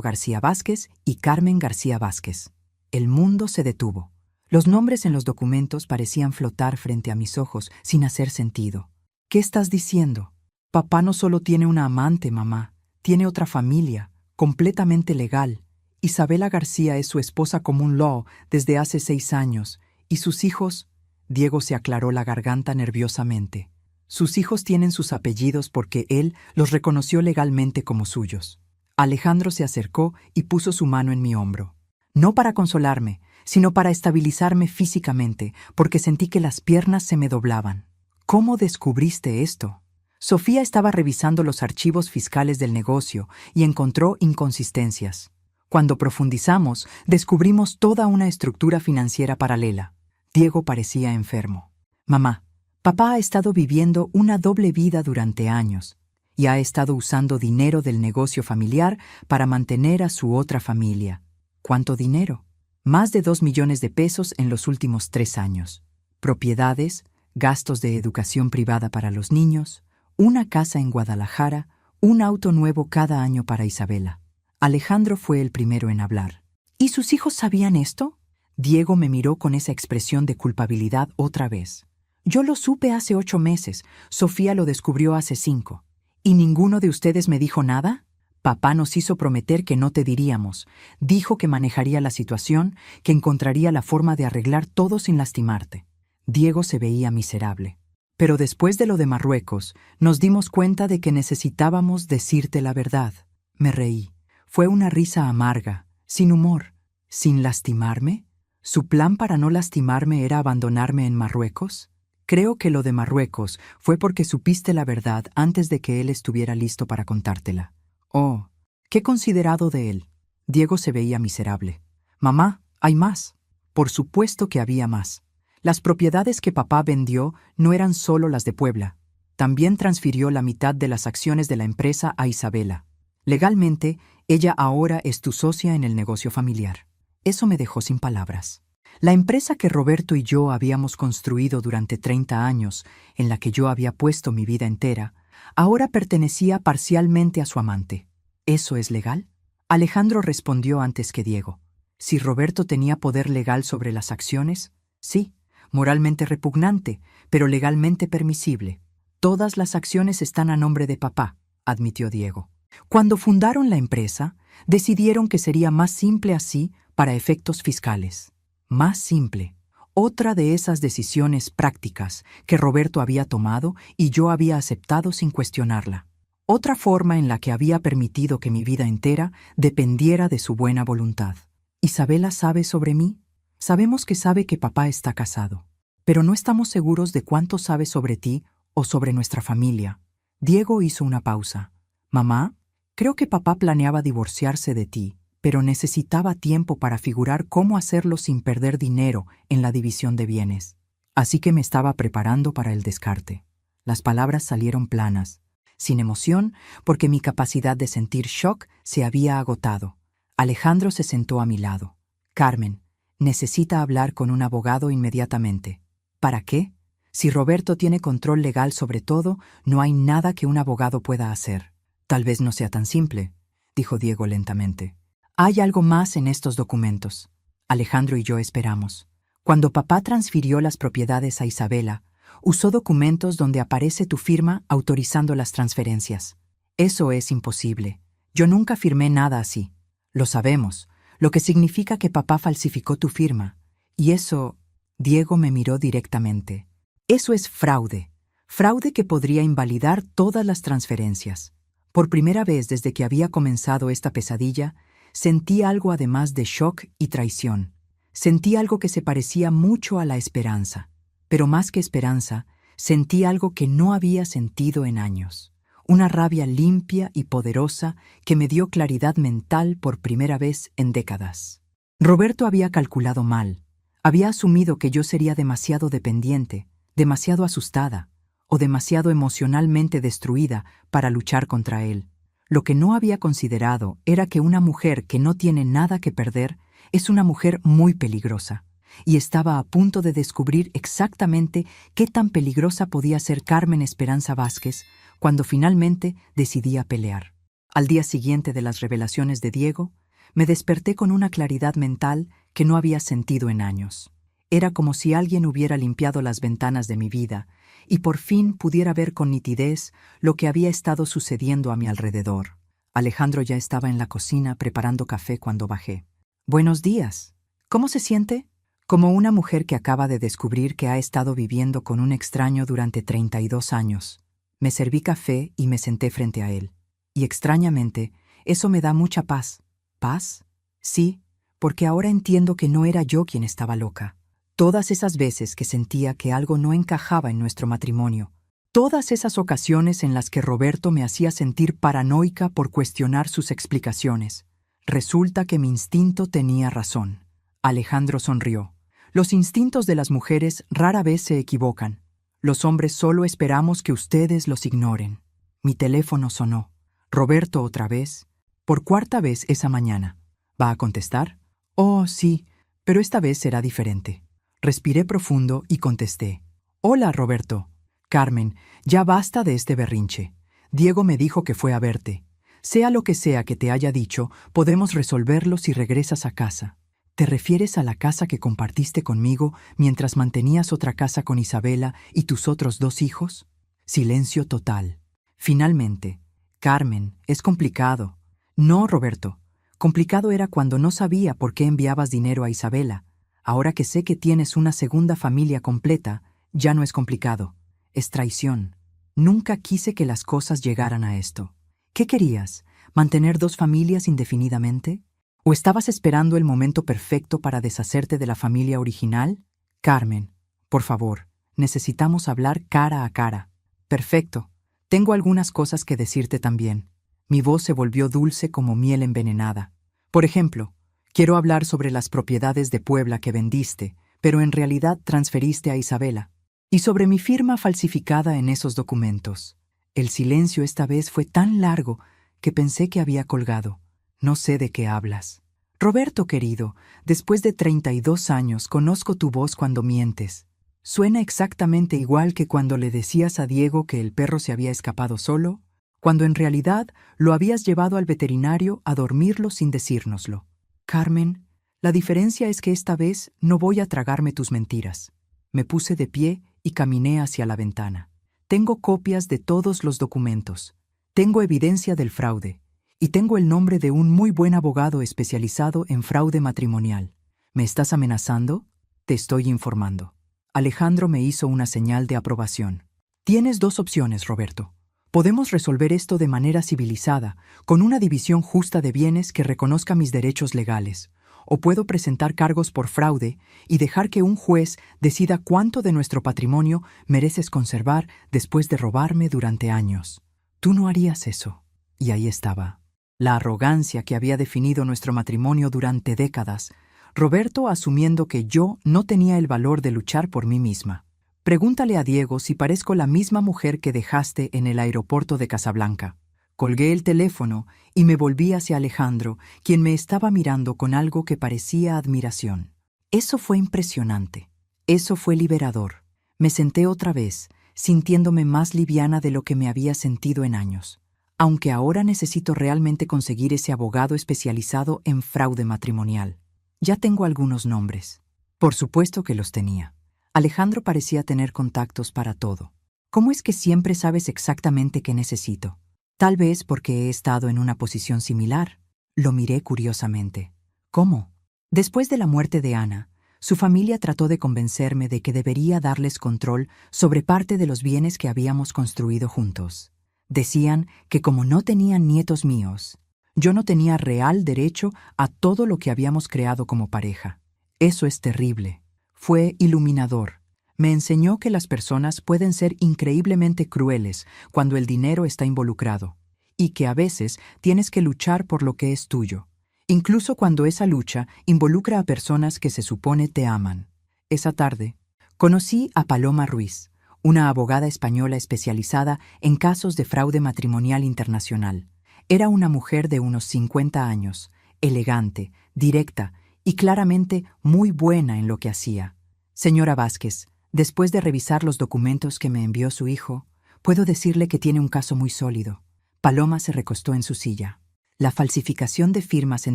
García Vázquez y Carmen García Vázquez. El mundo se detuvo. Los nombres en los documentos parecían flotar frente a mis ojos sin hacer sentido. «¿Qué estás diciendo? Papá no solo tiene una amante, mamá, tiene otra familia, completamente legal. Isabela García es su esposa common law desde hace 6 años, y sus hijos...». Diego se aclaró la garganta nerviosamente. «Sus hijos tienen sus apellidos porque él los reconoció legalmente como suyos». Alejandro se acercó y puso su mano en mi hombro. No para consolarme, sino para estabilizarme físicamente, porque sentí que las piernas se me doblaban. «¿Cómo descubriste esto?». Sofía estaba revisando los archivos fiscales del negocio y encontró inconsistencias. Cuando profundizamos, descubrimos toda una estructura financiera paralela. Diego parecía enfermo. «Mamá, papá ha estado viviendo una doble vida durante años y ha estado usando dinero del negocio familiar para mantener a su otra familia». «¿Cuánto dinero?». «Más de 2 millones de pesos en los últimos 3 años. Propiedades, gastos de educación privada para los niños, una casa en Guadalajara, Un auto nuevo cada año para Isabela. Alejandro fue el primero en hablar. ¿Y sus hijos sabían esto? Diego me miró con esa expresión de culpabilidad otra vez. Yo lo supe hace 8 meses, Sofía lo descubrió hace 5. ¿Y ninguno de ustedes me dijo nada? Papá nos hizo prometer que no te diríamos. Dijo que manejaría la situación, que encontraría la forma de arreglar todo sin lastimarte. Diego se veía miserable. Pero después de lo de Marruecos, nos dimos cuenta de que necesitábamos decirte la verdad. Me reí. Fue una risa amarga, sin humor. ¿Sin lastimarme? ¿Su plan para no lastimarme era abandonarme en Marruecos? Creo que lo de Marruecos fue porque supiste la verdad antes de que él estuviera listo para contártela. Oh, qué considerado de él. Diego se veía miserable. Mamá, hay más. Por supuesto que había más. Las propiedades que papá vendió no eran solo las de Puebla. También transfirió la mitad de las acciones de la empresa a Isabela. Legalmente, ella ahora es tu socia en el negocio familiar. Eso me dejó sin palabras. La empresa que Roberto y yo habíamos construido durante 30 años, en la que yo había puesto mi vida entera, ahora pertenecía parcialmente a su amante. ¿Eso es legal? Alejandro respondió antes que Diego. Si Roberto tenía poder legal sobre las acciones, sí, moralmente repugnante, pero legalmente permisible. Todas las acciones están a nombre de papá, admitió Diego. Cuando fundaron la empresa, decidieron que sería más simple así para efectos fiscales. Más simple. Otra de esas decisiones prácticas que Roberto había tomado y yo había aceptado sin cuestionarla. Otra forma en la que había permitido que mi vida entera dependiera de su buena voluntad. ¿Isabela sabe sobre mí? Sabemos que sabe que papá está casado, pero no estamos seguros de cuánto sabe sobre ti o sobre nuestra familia. Diego hizo una pausa. Mamá, creo que papá planeaba divorciarse de ti, pero necesitaba tiempo para figurar cómo hacerlo sin perder dinero en la división de bienes. Así que me estaba preparando para el descarte. Las palabras salieron planas, sin emoción, porque mi capacidad de sentir shock se había agotado. Alejandro se sentó a mi lado. Carmen, necesita hablar con un abogado inmediatamente. ¿Para qué? Si Roberto tiene control legal sobre todo, no hay nada que un abogado pueda hacer. Tal vez no sea tan simple, dijo Diego lentamente. Hay algo más en estos documentos. Alejandro y yo esperamos. Cuando papá transfirió las propiedades a Isabela, usó documentos donde aparece tu firma autorizando las transferencias. Eso es imposible. Yo nunca firmé nada así. Lo sabemos, lo que significa que papá falsificó tu firma. Y eso... Diego me miró directamente. Eso es fraude. Fraude que podría invalidar todas las transferencias. Por primera vez desde que había comenzado esta pesadilla, sentí algo además de shock y traición. Sentí algo que se parecía mucho a la esperanza. Pero más que esperanza, sentí algo que no había sentido en años. Una rabia limpia y poderosa que me dio claridad mental por primera vez en décadas. Roberto había calculado mal. Había asumido que yo sería demasiado dependiente, demasiado asustada o demasiado emocionalmente destruida para luchar contra él. Lo que no había considerado era que una mujer que no tiene nada que perder es una mujer muy peligrosa, y estaba a punto de descubrir exactamente qué tan peligrosa podía ser Carmen Esperanza Vázquez cuando finalmente decidí pelear. Al día siguiente de las revelaciones de Diego, me desperté con una claridad mental que no había sentido en años. Era como si alguien hubiera limpiado las ventanas de mi vida y por fin pudiera ver con nitidez lo que había estado sucediendo a mi alrededor. Alejandro ya estaba en la cocina preparando café cuando bajé. «Buenos días. ¿Cómo se siente?» Como una mujer que acaba de descubrir que ha estado viviendo con un extraño durante 32 años. Me serví café y me senté frente a él. Y extrañamente, eso me da mucha paz. ¿Paz? Sí, porque ahora entiendo que no era yo quien estaba loca. Todas esas veces que sentía que algo no encajaba en nuestro matrimonio. Todas esas ocasiones en las que Roberto me hacía sentir paranoica por cuestionar sus explicaciones. Resulta que mi instinto tenía razón. Alejandro sonrió. Los instintos de las mujeres rara vez se equivocan. Los hombres solo esperamos que ustedes los ignoren. Mi teléfono sonó. Roberto otra vez. Por 4ª vez esa mañana. ¿Va a contestar? Oh, sí, pero esta vez será diferente. Respiré profundo y contesté. Hola, Roberto. Carmen, ya basta de este berrinche. Diego me dijo que fue a verte. Sea lo que sea que te haya dicho, podemos resolverlo si regresas a casa. ¿Te refieres a la casa que compartiste conmigo mientras mantenías otra casa con Isabela y tus otros 2 hijos? Silencio total. Finalmente, Carmen, es complicado. No, Roberto. Complicado era cuando no sabía por qué enviabas dinero a Isabela. Ahora que sé que tienes una segunda familia completa, ya no es complicado. Es traición. Nunca quise que las cosas llegaran a esto. ¿Qué querías? ¿Mantener 2 familias indefinidamente? ¿O estabas esperando el momento perfecto para deshacerte de la familia original? Carmen, por favor, necesitamos hablar cara a cara. Perfecto. Tengo algunas cosas que decirte también. Mi voz se volvió dulce como miel envenenada. Por ejemplo, quiero hablar sobre las propiedades de Puebla que vendiste, pero en realidad transferiste a Isabela. Y sobre mi firma falsificada en esos documentos. El silencio esta vez fue tan largo que pensé que había colgado. No sé de qué hablas. Roberto, querido, después de 32 años conozco tu voz cuando mientes. Suena exactamente igual que cuando le decías a Diego que el perro se había escapado solo, cuando en realidad lo habías llevado al veterinario a dormirlo sin decírnoslo. Carmen, la diferencia es que esta vez no voy a tragarme tus mentiras. Me puse de pie y caminé hacia la ventana. Tengo copias de todos los documentos. Tengo evidencia del fraude. Y tengo el nombre de un muy buen abogado especializado en fraude matrimonial. ¿Me estás amenazando? Te estoy informando. Alejandro me hizo una señal de aprobación. Tienes 2 opciones, Roberto. Podemos resolver esto de manera civilizada, con una división justa de bienes que reconozca mis derechos legales. O puedo presentar cargos por fraude y dejar que un juez decida cuánto de nuestro patrimonio mereces conservar después de robarme durante años. Tú no harías eso. Y ahí estaba. La arrogancia que había definido nuestro matrimonio durante décadas, Roberto asumiendo que yo no tenía el valor de luchar por mí misma. Pregúntale a Diego si parezco la misma mujer que dejaste en el aeropuerto de Casablanca. Colgué el teléfono y me volví hacia Alejandro, quien me estaba mirando con algo que parecía admiración. Eso fue impresionante. Eso fue liberador. Me senté otra vez, sintiéndome más liviana de lo que me había sentido en años. Aunque ahora necesito realmente conseguir ese abogado especializado en fraude matrimonial. Ya tengo algunos nombres. Por supuesto que los tenía. Alejandro parecía tener contactos para todo. ¿Cómo es que siempre sabes exactamente qué necesito? Tal vez porque he estado en una posición similar. Lo miré curiosamente. ¿Cómo? Después de la muerte de Ana, su familia trató de convencerme de que debería darles control sobre parte de los bienes que habíamos construido juntos. Decían que como no tenían nietos míos, yo no tenía real derecho a todo lo que habíamos creado como pareja. Eso es terrible. Fue iluminador. Me enseñó que las personas pueden ser increíblemente crueles cuando el dinero está involucrado, y que a veces tienes que luchar por lo que es tuyo, incluso cuando esa lucha involucra a personas que se supone te aman. Esa tarde, conocí a Paloma Ruiz, una abogada española especializada en casos de fraude matrimonial internacional. Era una mujer de unos 50 años, elegante, directa y claramente muy buena en lo que hacía. Señora Vázquez, después de revisar los documentos que me envió su hijo, puedo decirle que tiene un caso muy sólido. Paloma se recostó en su silla. La falsificación de firmas en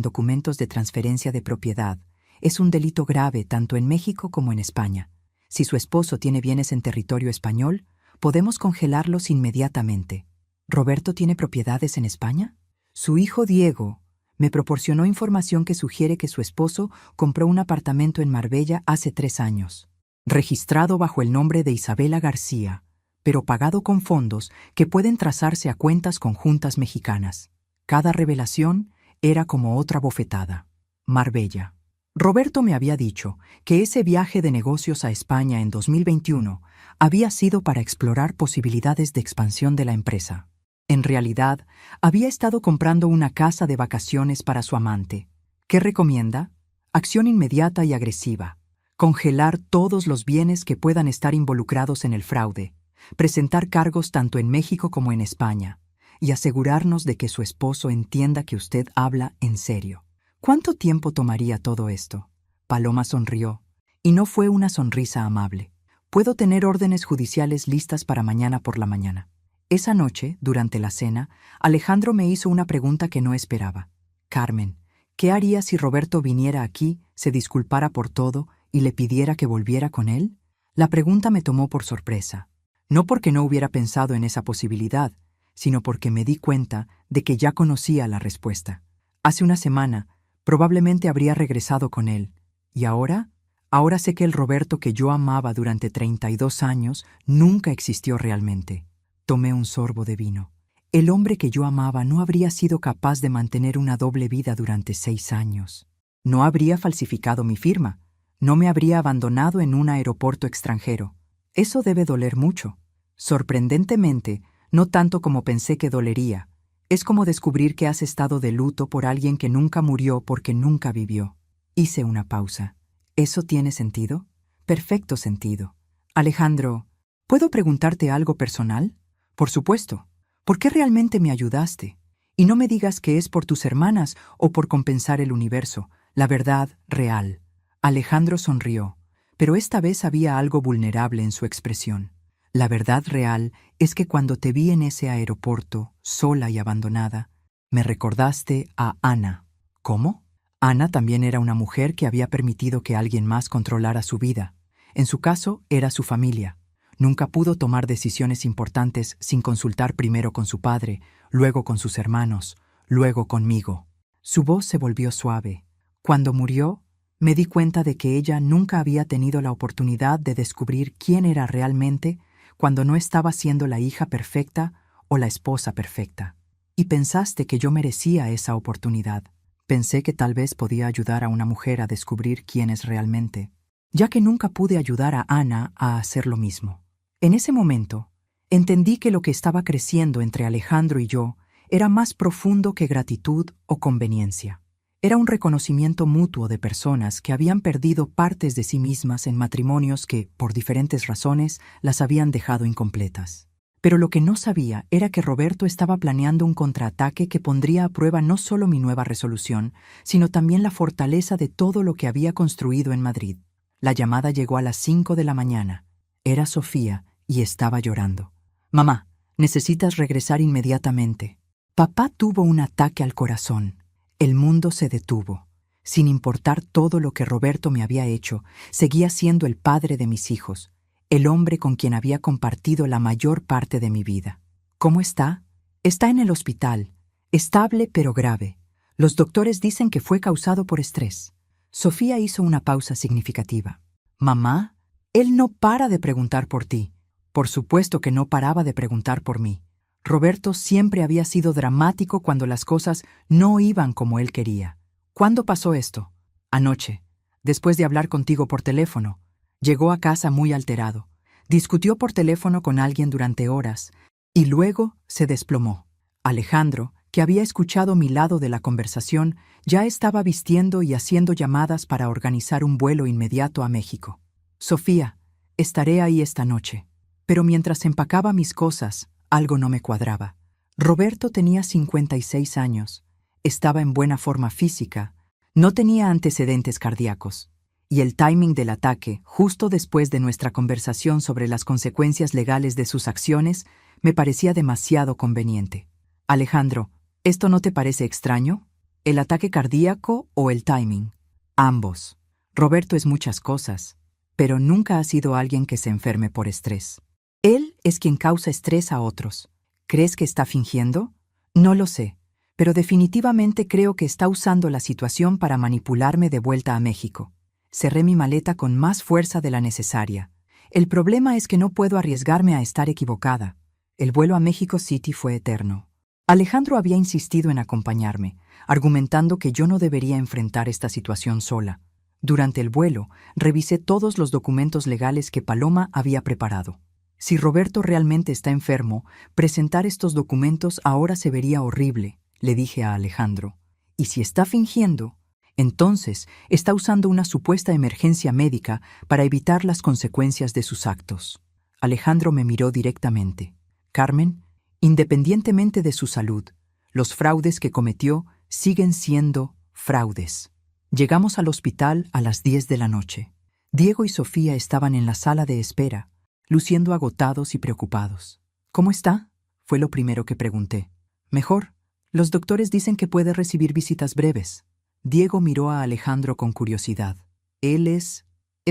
documentos de transferencia de propiedad es un delito grave tanto en México como en España. Si su esposo tiene bienes en territorio español, podemos congelarlos inmediatamente. ¿Roberto tiene propiedades en España? Su hijo Diego me proporcionó información que sugiere que su esposo compró un apartamento en Marbella hace 3 años, registrado bajo el nombre de Isabela García, pero pagado con fondos que pueden trazarse a cuentas conjuntas mexicanas. Cada revelación era como otra bofetada. Marbella. Roberto me había dicho que ese viaje de negocios a España en 2021 había sido para explorar posibilidades de expansión de la empresa. En realidad, había estado comprando una casa de vacaciones para su amante. ¿Qué recomienda? Acción inmediata y agresiva. Congelar todos los bienes que puedan estar involucrados en el fraude. Presentar cargos tanto en México como en España. Y asegurarnos de que su esposo entienda que usted habla en serio. ¿Cuánto tiempo tomaría todo esto? Paloma sonrió, y no fue una sonrisa amable. Puedo tener órdenes judiciales listas para mañana por la mañana. Esa noche, durante la cena, Alejandro me hizo una pregunta que no esperaba. Carmen, ¿qué haría si Roberto viniera aquí, se disculpara por todo y le pidiera que volviera con él? La pregunta me tomó por sorpresa. No porque no hubiera pensado en esa posibilidad, sino porque me di cuenta de que ya conocía la respuesta. Hace una semana, probablemente habría regresado con él. ¿Y ahora? Ahora sé que el Roberto que yo amaba durante 32 años nunca existió realmente. Tomé un sorbo de vino. El hombre que yo amaba no habría sido capaz de mantener una doble vida durante 6 años. No habría falsificado mi firma. No me habría abandonado en un aeropuerto extranjero. Eso debe doler mucho. Sorprendentemente, no tanto como pensé que dolería. Es como descubrir que has estado de luto por alguien que nunca murió porque nunca vivió. Hice una pausa. ¿Eso tiene sentido? Perfecto sentido. Alejandro, ¿puedo preguntarte algo personal? Por supuesto. ¿Por qué realmente me ayudaste? Y no me digas que es por tus hermanas o por compensar el universo. La verdad real. Alejandro sonrió, pero esta vez había algo vulnerable en su expresión. La verdad real es que cuando te vi en ese aeropuerto, sola y abandonada, me recordaste a Ana. ¿Cómo? Ana también era una mujer que había permitido que alguien más controlara su vida. En su caso, era su familia. Nunca pudo tomar decisiones importantes sin consultar primero con su padre, luego con sus hermanos, luego conmigo. Su voz se volvió suave. Cuando murió, me di cuenta de que ella nunca había tenido la oportunidad de descubrir quién era realmente cuando no estaba siendo la hija perfecta o la esposa perfecta. Y pensaste que yo merecía esa oportunidad. Pensé que tal vez podía ayudar a una mujer a descubrir quién es realmente, ya que nunca pude ayudar a Ana a hacer lo mismo. En ese momento, entendí que lo que estaba creciendo entre Alejandro y yo era más profundo que gratitud o conveniencia. Era un reconocimiento mutuo de personas que habían perdido partes de sí mismas en matrimonios que, por diferentes razones, las habían dejado incompletas. Pero lo que no sabía era que Roberto estaba planeando un contraataque que pondría a prueba no solo mi nueva resolución, sino también la fortaleza de todo lo que había construido en Madrid. La llamada llegó a las 5 de la mañana. Era Sofía y estaba llorando. «Mamá, necesitas regresar inmediatamente». Papá tuvo un ataque al corazón. El mundo se detuvo. Sin importar todo lo que Roberto me había hecho, seguía siendo el padre de mis hijos, el hombre con quien había compartido la mayor parte de mi vida. ¿Cómo está? Está en el hospital, estable pero grave. Los doctores dicen que fue causado por estrés. Sofía hizo una pausa significativa. «Mamá, él no para de preguntar por ti». Por supuesto que no paraba de preguntar por mí. Roberto siempre había sido dramático cuando las cosas no iban como él quería. ¿Cuándo pasó esto? Anoche, después de hablar contigo por teléfono. Llegó a casa muy alterado. Discutió por teléfono con alguien durante horas y luego se desplomó. Alejandro, que había escuchado mi lado de la conversación, ya estaba vistiendo y haciendo llamadas para organizar un vuelo inmediato a México. «Sofía, estaré ahí esta noche». Pero mientras empacaba mis cosas, algo no me cuadraba. Roberto tenía 56 años, estaba en buena forma física, no tenía antecedentes cardíacos. Y el timing del ataque, justo después de nuestra conversación sobre las consecuencias legales de sus acciones, me parecía demasiado conveniente. «Alejandro, ¿esto no te parece extraño? ¿El ataque cardíaco o el timing?» «Ambos. Roberto es muchas cosas, pero nunca ha sido alguien que se enferme por estrés. Él es quien causa estrés a otros. ¿Crees que está fingiendo? No lo sé, pero definitivamente creo que está usando la situación para manipularme de vuelta a México». Cerré mi maleta con más fuerza de la necesaria. El problema es que no puedo arriesgarme a estar equivocada. El vuelo a México City fue eterno. Alejandro había insistido en acompañarme, argumentando que yo no debería enfrentar esta situación sola. Durante el vuelo, revisé todos los documentos legales que Paloma había preparado. Si Roberto realmente está enfermo, presentar estos documentos ahora se vería horrible, le dije a Alejandro. Y si está fingiendo, entonces está usando una supuesta emergencia médica para evitar las consecuencias de sus actos. Alejandro me miró directamente. «Carmen, independientemente de su salud, los fraudes que cometió siguen siendo fraudes». Llegamos al hospital a las 10 de la noche. Diego y Sofía estaban en la sala de espera, luciendo agotados y preocupados. «¿Cómo está?». Fue lo primero que pregunté. Mejor. Los doctores dicen que puede recibir visitas breves. Diego miró a Alejandro con curiosidad. Él es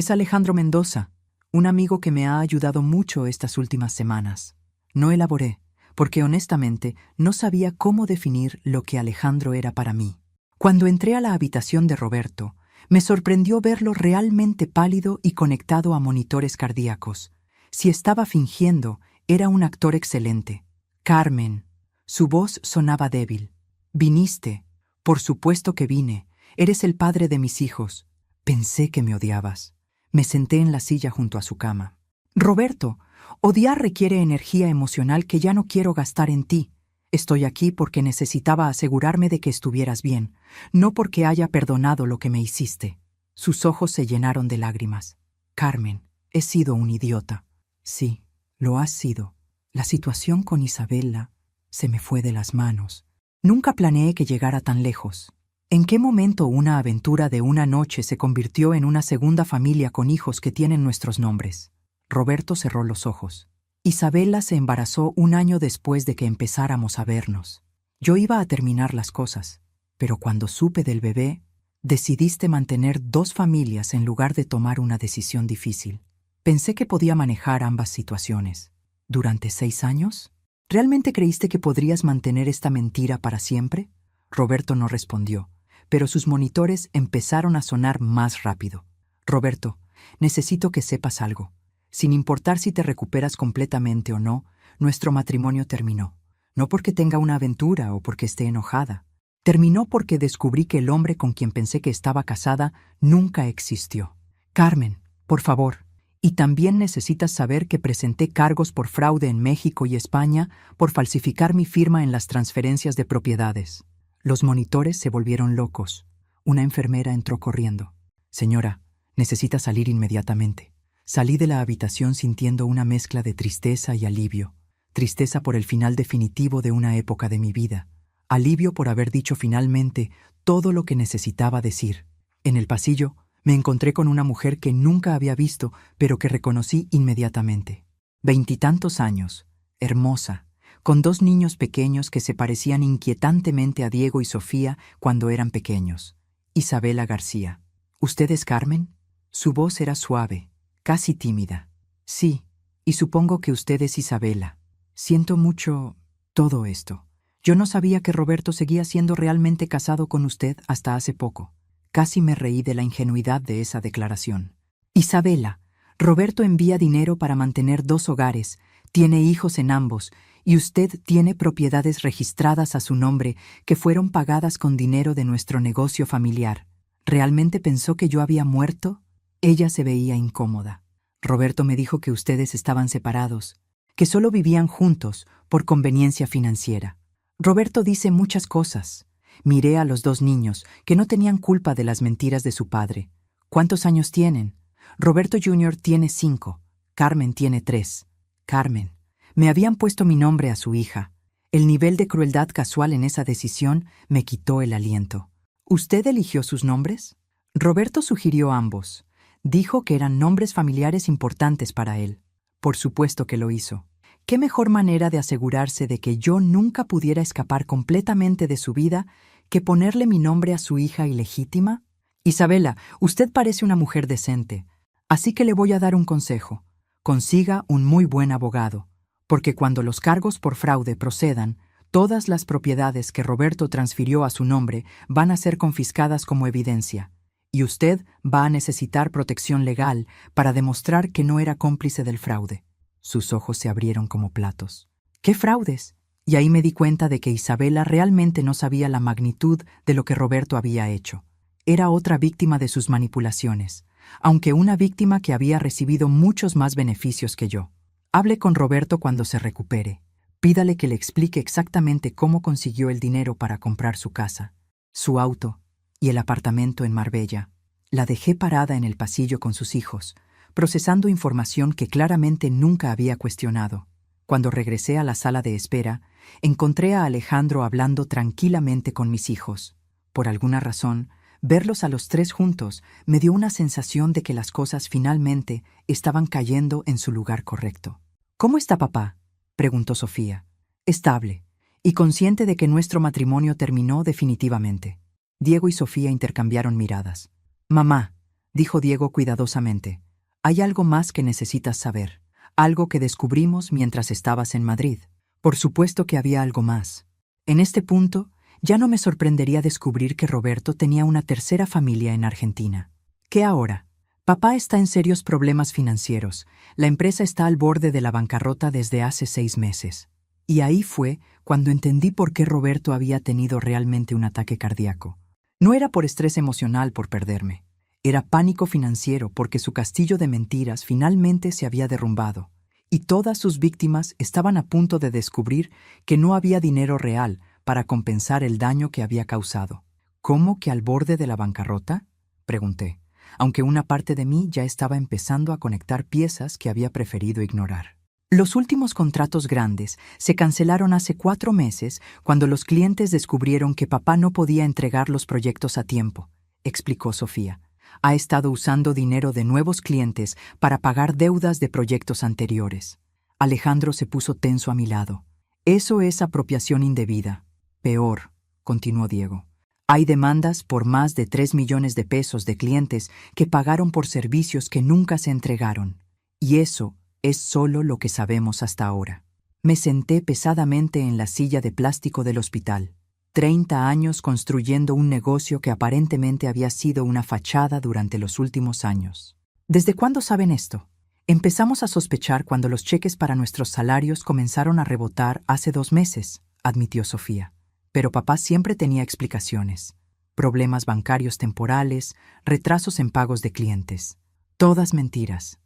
Alejandro Mendoza, un amigo que me ha ayudado mucho estas últimas semanas. No elaboré, porque honestamente no sabía cómo definir lo que Alejandro era para mí. Cuando entré a la habitación de Roberto, me sorprendió verlo realmente pálido y conectado a monitores cardíacos. Si estaba fingiendo, era un actor excelente. Carmen. Su voz sonaba débil. Viniste. Por supuesto que vine. Eres el padre de mis hijos. Pensé que me odiabas. Me senté en la silla junto a su cama. Roberto, odiar requiere energía emocional que ya no quiero gastar en ti. Estoy aquí porque necesitaba asegurarme de que estuvieras bien, no porque haya perdonado lo que me hiciste. Sus ojos se llenaron de lágrimas. Carmen, he sido un idiota. Sí, lo has sido. La situación con Isabela se me fue de las manos. Nunca planeé que llegara tan lejos. ¿En qué momento una aventura de una noche se convirtió en una segunda familia con hijos que tienen nuestros nombres? Roberto cerró los ojos. Isabela se embarazó un año después de que empezáramos a vernos. Yo iba a terminar las cosas, pero cuando supe del bebé, decidiste mantener dos familias en lugar de tomar una decisión difícil. Pensé que podía manejar ambas situaciones. ¿Durante 6 años? ¿Realmente creíste que podrías mantener esta mentira para siempre? Roberto no respondió, pero sus monitores empezaron a sonar más rápido. Roberto, necesito que sepas algo. Sin importar si te recuperas completamente o no, nuestro matrimonio terminó. No porque tenga una aventura o porque esté enojada. Terminó porque descubrí que el hombre con quien pensé que estaba casada nunca existió. Carmen, por favor. Y también necesitas saber que presenté cargos por fraude en México y España por falsificar mi firma en las transferencias de propiedades. Los monitores se volvieron locos. Una enfermera entró corriendo. Señora, necesita salir inmediatamente. Salí de la habitación sintiendo una mezcla de tristeza y alivio. Tristeza por el final definitivo de una época de mi vida. Alivio por haber dicho finalmente todo lo que necesitaba decir. En el pasillo, me encontré con una mujer que nunca había visto, pero que reconocí inmediatamente. 20 años, hermosa, con 2 niños pequeños que se parecían inquietantemente a Diego y Sofía cuando eran pequeños. Isabela García. ¿Usted es Carmen? Su voz era suave, casi tímida. Sí, y supongo que usted es Isabela. Siento mucho todo esto. Yo no sabía que Roberto seguía siendo realmente casado con usted hasta hace poco. Casi me reí de la ingenuidad de esa declaración. Isabela, Roberto envía dinero para mantener 2 hogares, tiene hijos en ambos, y usted tiene propiedades registradas a su nombre que fueron pagadas con dinero de nuestro negocio familiar. ¿Realmente pensó que yo había muerto? Ella se veía incómoda. Roberto me dijo que ustedes estaban separados, que solo vivían juntos por conveniencia financiera. Roberto dice muchas cosas. Miré a los 2 niños, que no tenían culpa de las mentiras de su padre. ¿Cuántos años tienen? Roberto Jr. tiene 5. Carmen tiene 3. Carmen. Me habían puesto mi nombre a su hija. El nivel de crueldad casual en esa decisión me quitó el aliento. ¿Usted eligió sus nombres? Roberto sugirió ambos. Dijo que eran nombres familiares importantes para él. Por supuesto que lo hizo. ¿Qué mejor manera de asegurarse de que yo nunca pudiera escapar completamente de su vida que ponerle mi nombre a su hija ilegítima? Isabela, usted parece una mujer decente, así que le voy a dar un consejo. Consiga un muy buen abogado, porque cuando los cargos por fraude procedan, todas las propiedades que Roberto transfirió a su nombre van a ser confiscadas como evidencia, y usted va a necesitar protección legal para demostrar que no era cómplice del fraude. Sus ojos se abrieron como platos. ¿Qué fraudes? Y ahí me di cuenta de que Isabela realmente no sabía la magnitud de lo que Roberto había hecho. Era otra víctima de sus manipulaciones, aunque una víctima que había recibido muchos más beneficios que yo. Hable con Roberto cuando se recupere. Pídale que le explique exactamente cómo consiguió el dinero para comprar su casa, su auto y el apartamento en Marbella. La dejé parada en el pasillo con sus hijos, procesando información que claramente nunca había cuestionado. Cuando regresé a la sala de espera, encontré a Alejandro hablando tranquilamente con mis hijos. Por alguna razón, verlos a los 3 juntos me dio una sensación de que las cosas finalmente estaban cayendo en su lugar correcto. ¿Cómo está papá?, preguntó Sofía. estable, y consciente de que nuestro matrimonio terminó definitivamente. Diego y Sofía intercambiaron miradas. Mamá, dijo Diego cuidadosamente, hay algo más que necesitas saber, algo que descubrimos mientras estabas en Madrid. Por supuesto que había algo más. En este punto, ya no me sorprendería descubrir que Roberto tenía una tercera familia en Argentina. ¿Qué ahora? Papá está en serios problemas financieros. La empresa está al borde de la bancarrota desde hace 6 meses. Y ahí fue cuando entendí por qué Roberto había tenido realmente un ataque cardíaco. No era por estrés emocional por perderme. Era pánico financiero porque su castillo de mentiras finalmente se había derrumbado. Y todas sus víctimas estaban a punto de descubrir que no había dinero real para compensar el daño que había causado. ¿Cómo que al borde de la bancarrota?, pregunté, aunque una parte de mí ya estaba empezando a conectar piezas que había preferido ignorar. Los últimos contratos grandes se cancelaron hace 4 meses cuando los clientes descubrieron que papá no podía entregar los proyectos a tiempo, explicó Sofía. Ha estado usando dinero de nuevos clientes para pagar deudas de proyectos anteriores. Alejandro se puso tenso a mi lado. Eso es apropiación indebida. Peor, continuó Diego. Hay demandas por más de 3 millones de pesos de clientes que pagaron por servicios que nunca se entregaron. Y eso es solo lo que sabemos hasta ahora. Me senté pesadamente en la silla de plástico del hospital. 30 años construyendo un negocio que aparentemente había sido una fachada durante los últimos años. ¿Desde cuándo saben esto? Empezamos a sospechar cuando los cheques para nuestros salarios comenzaron a rebotar hace 2 meses, admitió Sofía. Pero papá siempre tenía explicaciones. Problemas bancarios temporales, retrasos en pagos de clientes. Todas mentiras,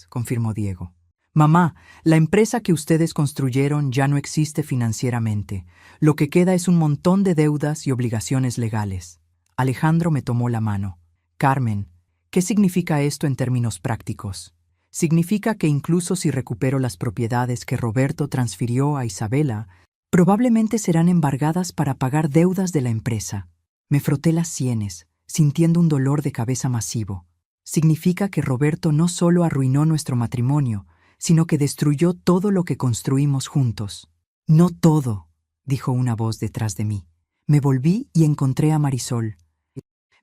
confirmó Diego. Mamá, la empresa que ustedes construyeron ya no existe financieramente. Lo que queda es un montón de deudas y obligaciones legales. Alejandro me tomó la mano. Carmen, ¿qué significa esto en términos prácticos? Significa que incluso si recupero las propiedades que Roberto transfirió a Isabela, probablemente serán embargadas para pagar deudas de la empresa. Me froté las sienes, sintiendo un dolor de cabeza masivo. Significa que Roberto no solo arruinó nuestro matrimonio, sino que destruyó todo lo que construimos juntos. No todo, dijo una voz detrás de mí. Me volví y encontré a Marisol,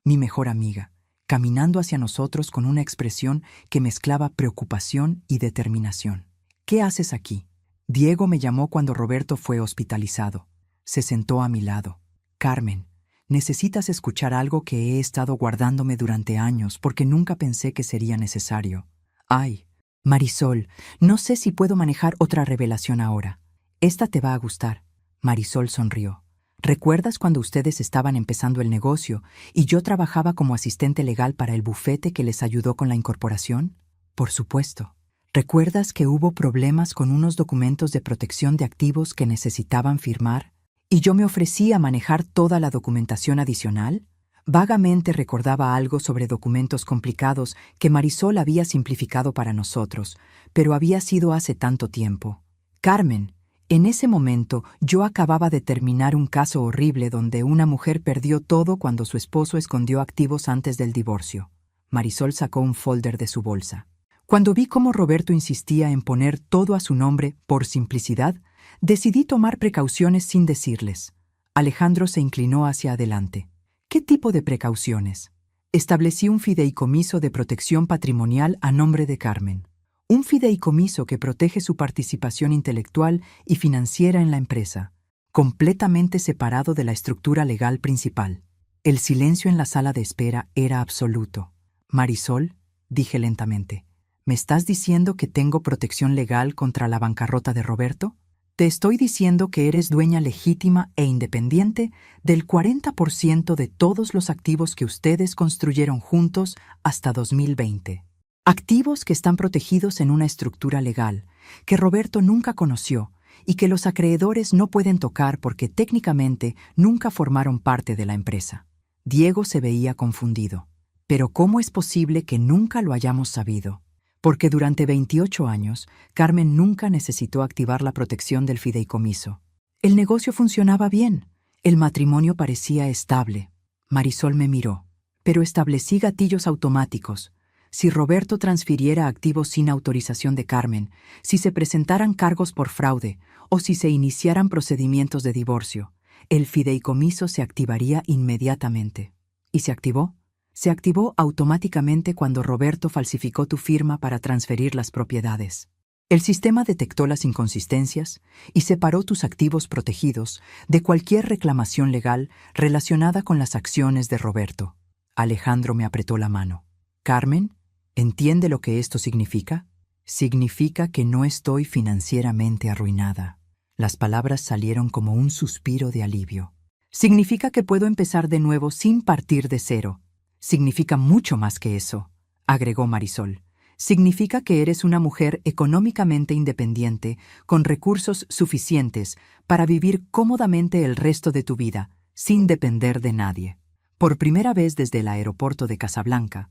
mi mejor amiga, caminando hacia nosotros con una expresión que mezclaba preocupación y determinación. ¿Qué haces aquí? Diego me llamó cuando Roberto fue hospitalizado. Se sentó a mi lado. Carmen, necesitas escuchar algo que he estado guardándome durante años porque nunca pensé que sería necesario. Ay, Marisol, no sé si puedo manejar otra revelación ahora. Esta te va a gustar. Marisol sonrió. ¿Recuerdas cuando ustedes estaban empezando el negocio y yo trabajaba como asistente legal para el bufete que les ayudó con la incorporación? Por supuesto. ¿Recuerdas que hubo problemas con unos documentos de protección de activos que necesitaban firmar? ¿Y yo me ofrecí a manejar toda la documentación adicional? Vagamente recordaba algo sobre documentos complicados que Marisol había simplificado para nosotros, pero había sido hace tanto tiempo. Carmen, en ese momento yo acababa de terminar un caso horrible donde una mujer perdió todo cuando su esposo escondió activos antes del divorcio. Marisol sacó un folder de su bolsa. Cuando vi cómo Roberto insistía en poner todo a su nombre por simplicidad, decidí tomar precauciones sin decirles. Alejandro se inclinó hacia adelante. ¿Qué tipo de precauciones? Establecí un fideicomiso de protección patrimonial a nombre de Carmen. Un fideicomiso que protege su participación intelectual y financiera en la empresa, completamente separado de la estructura legal principal. El silencio en la sala de espera era absoluto. Marisol, dije lentamente, ¿me estás diciendo que tengo protección legal contra la bancarrota de Roberto? Te estoy diciendo que eres dueña legítima e independiente del 40% de todos los activos que ustedes construyeron juntos hasta 2020. Activos que están protegidos en una estructura legal, que Roberto nunca conoció y que los acreedores no pueden tocar porque técnicamente nunca formaron parte de la empresa. Diego se veía confundido. Pero ¿cómo es posible que nunca lo hayamos sabido? Porque durante 28 años, Carmen nunca necesitó activar la protección del fideicomiso. El negocio funcionaba bien. El matrimonio parecía estable. Marisol me miró. Pero establecí gatillos automáticos. Si Roberto transfiriera activos sin autorización de Carmen, si se presentaran cargos por fraude o si se iniciaran procedimientos de divorcio, el fideicomiso se activaría inmediatamente. ¿Y se activó? Se activó automáticamente cuando Roberto falsificó tu firma para transferir las propiedades. El sistema detectó las inconsistencias y separó tus activos protegidos de cualquier reclamación legal relacionada con las acciones de Roberto. Alejandro me apretó la mano. Carmen, ¿entiende lo que esto significa? Significa que no estoy financieramente arruinada. Las palabras salieron como un suspiro de alivio. Significa que puedo empezar de nuevo sin partir de cero. Significa mucho más que eso, agregó Marisol. Significa que eres una mujer económicamente independiente, con recursos suficientes para vivir cómodamente el resto de tu vida, sin depender de nadie. Por primera vez desde el aeropuerto de Casablanca,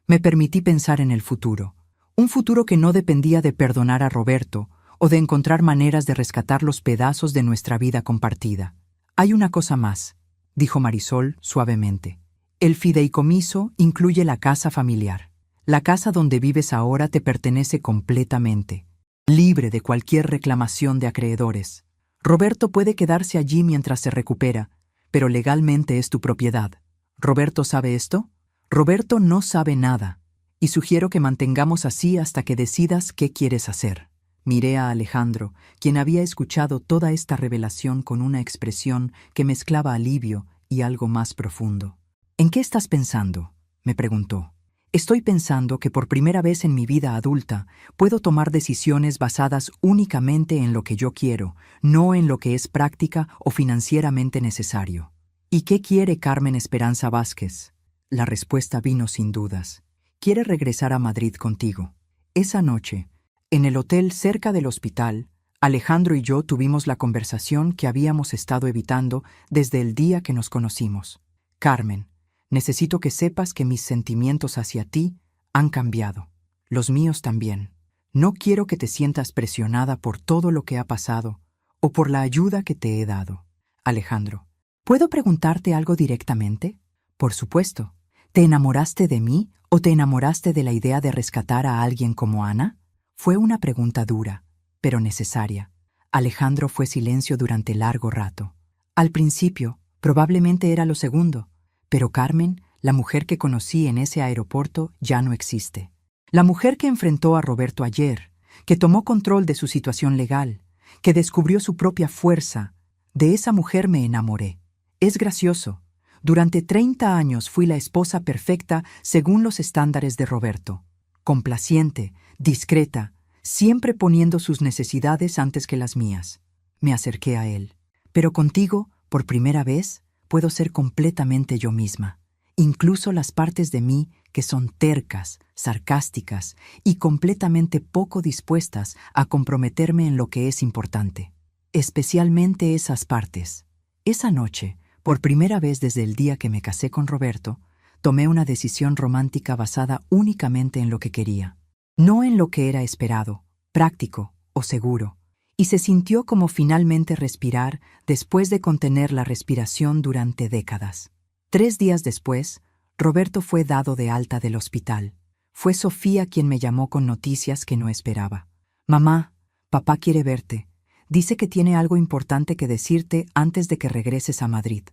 me permití pensar en el futuro. Un futuro que no dependía de perdonar a Roberto o de encontrar maneras de rescatar los pedazos de nuestra vida compartida. Hay una cosa más, dijo Marisol suavemente. El fideicomiso incluye la casa familiar. La casa donde vives ahora te pertenece completamente, libre de cualquier reclamación de acreedores. Roberto puede quedarse allí mientras se recupera, pero legalmente es tu propiedad. ¿Roberto sabe esto? Roberto no sabe nada, y sugiero que mantengamos así hasta que decidas qué quieres hacer. Miré a Alejandro, quien había escuchado toda esta revelación con una expresión que mezclaba alivio y algo más profundo. ¿En qué estás pensando?, me preguntó. Estoy pensando que por primera vez en mi vida adulta puedo tomar decisiones basadas únicamente en lo que yo quiero, no en lo que es práctica o financieramente necesario. ¿Y qué quiere Carmen Esperanza Vázquez? La respuesta vino sin dudas. Quiere regresar a Madrid contigo. Esa noche, en el hotel cerca del hospital, Alejandro y yo tuvimos la conversación que habíamos estado evitando desde el día que nos conocimos. Carmen, necesito que sepas que mis sentimientos hacia ti han cambiado. Los míos también. No quiero que te sientas presionada por todo lo que ha pasado o por la ayuda que te he dado. Alejandro, ¿puedo preguntarte algo directamente? Por supuesto. ¿Te enamoraste de mí o te enamoraste de la idea de rescatar a alguien como Ana? Fue una pregunta dura, pero necesaria. Alejandro fue silencio durante largo rato. Al principio, probablemente era lo segundo, pero Carmen, la mujer que conocí en ese aeropuerto, ya no existe. La mujer que enfrentó a Roberto ayer, que tomó control de su situación legal, que descubrió su propia fuerza, de esa mujer me enamoré. Es gracioso. Durante 30 años fui la esposa perfecta según los estándares de Roberto. Complaciente, discreta, siempre poniendo sus necesidades antes que las mías. Me acerqué a él. Pero contigo, por primera vez, puedo ser completamente yo misma. Incluso las partes de mí que son tercas, sarcásticas y completamente poco dispuestas a comprometerme en lo que es importante. Especialmente esas partes. Esa noche, por primera vez desde el día que me casé con Roberto, tomé una decisión romántica basada únicamente en lo que quería, no en lo que era esperado, práctico o seguro, y se sintió como finalmente respirar después de contener la respiración durante décadas. 3 días después, Roberto fue dado de alta del hospital. Fue Sofía quien me llamó con noticias que no esperaba. «Mamá, papá quiere verte. Dice que tiene algo importante que decirte antes de que regreses a Madrid».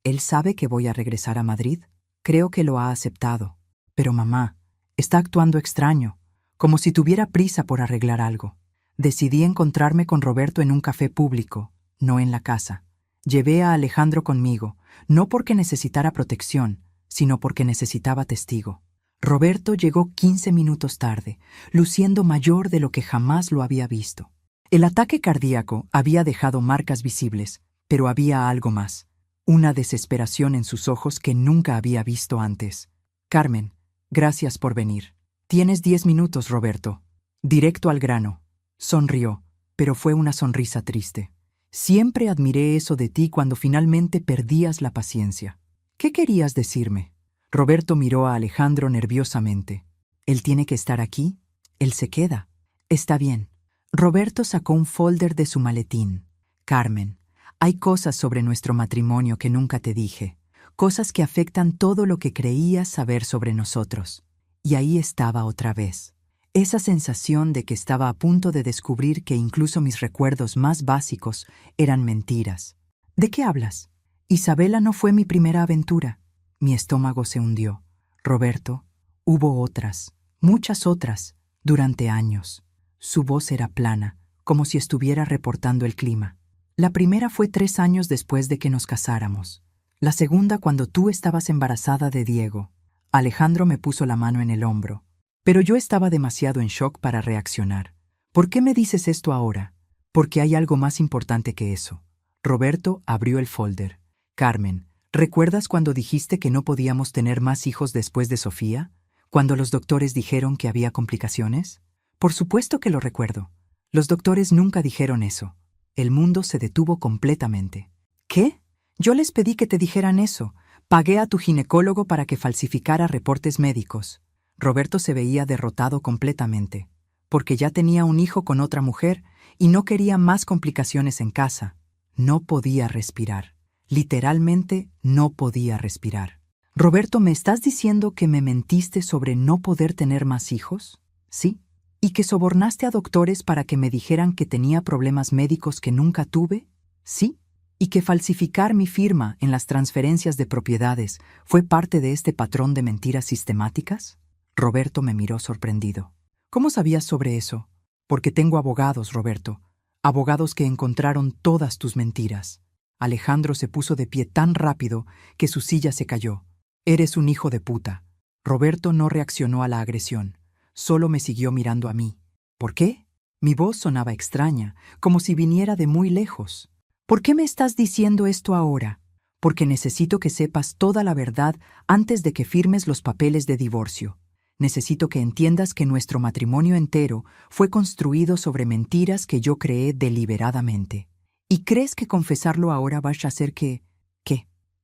¿Él sabe que voy a regresar a Madrid? Creo que lo ha aceptado. Pero mamá, está actuando extraño, como si tuviera prisa por arreglar algo. Decidí encontrarme con Roberto en un café público, no en la casa. Llevé a Alejandro conmigo, no porque necesitara protección, sino porque necesitaba testigo. Roberto llegó 15 minutos tarde, luciendo mayor de lo que jamás lo había visto. El ataque cardíaco había dejado marcas visibles, pero había algo más. Una desesperación en sus ojos que nunca había visto antes. «Carmen, gracias por venir. Tienes 10 minutos, Roberto». Directo al grano. Sonrió, pero fue una sonrisa triste. «Siempre admiré eso de ti cuando finalmente perdías la paciencia. ¿Qué querías decirme?» Roberto miró a Alejandro nerviosamente. «¿Él tiene que estar aquí? Él se queda. Está bien». Roberto sacó un folder de su maletín. «Carmen, hay cosas sobre nuestro matrimonio que nunca te dije, cosas que afectan todo lo que creías saber sobre nosotros. Y ahí estaba otra vez. Esa sensación de que estaba a punto de descubrir que incluso mis recuerdos más básicos eran mentiras. ¿De qué hablas? Isabela no fue mi primera aventura. Mi estómago se hundió. Roberto, hubo otras, muchas otras, durante años. Su voz era plana, como si estuviera reportando el clima. La primera fue 3 años después de que nos casáramos. La segunda cuando tú estabas embarazada de Diego. Alejandro me puso la mano en el hombro. Pero yo estaba demasiado en shock para reaccionar. ¿Por qué me dices esto ahora? Porque hay algo más importante que eso. Roberto abrió el folder. Carmen, ¿recuerdas cuando dijiste que no podíamos tener más hijos después de Sofía? ¿Cuando los doctores dijeron que había complicaciones? Por supuesto que lo recuerdo. Los doctores nunca dijeron eso. El mundo se detuvo completamente. ¿Qué? Yo les pedí que te dijeran eso. Pagué a tu ginecólogo para que falsificara reportes médicos. Roberto se veía derrotado completamente, porque ya tenía un hijo con otra mujer y no quería más complicaciones en casa. No podía respirar. Literalmente no podía respirar. Roberto, ¿me estás diciendo que me mentiste sobre no poder tener más hijos? Sí. ¿Y que sobornaste a doctores para que me dijeran que tenía problemas médicos que nunca tuve? Sí. ¿Y que falsificar mi firma en las transferencias de propiedades fue parte de este patrón de mentiras sistemáticas? Roberto me miró sorprendido. ¿Cómo sabías sobre eso? Porque tengo abogados, Roberto. Abogados que encontraron todas tus mentiras. Alejandro se puso de pie tan rápido que su silla se cayó. Eres un hijo de puta. Roberto no reaccionó a la agresión. Solo me siguió mirando a mí. ¿Por qué? Mi voz sonaba extraña, como si viniera de muy lejos. ¿Por qué me estás diciendo esto ahora? Porque necesito que sepas toda la verdad antes de que firmes los papeles de divorcio. Necesito que entiendas que nuestro matrimonio entero fue construido sobre mentiras que yo creé deliberadamente. ¿Y crees que confesarlo ahora va a hacer que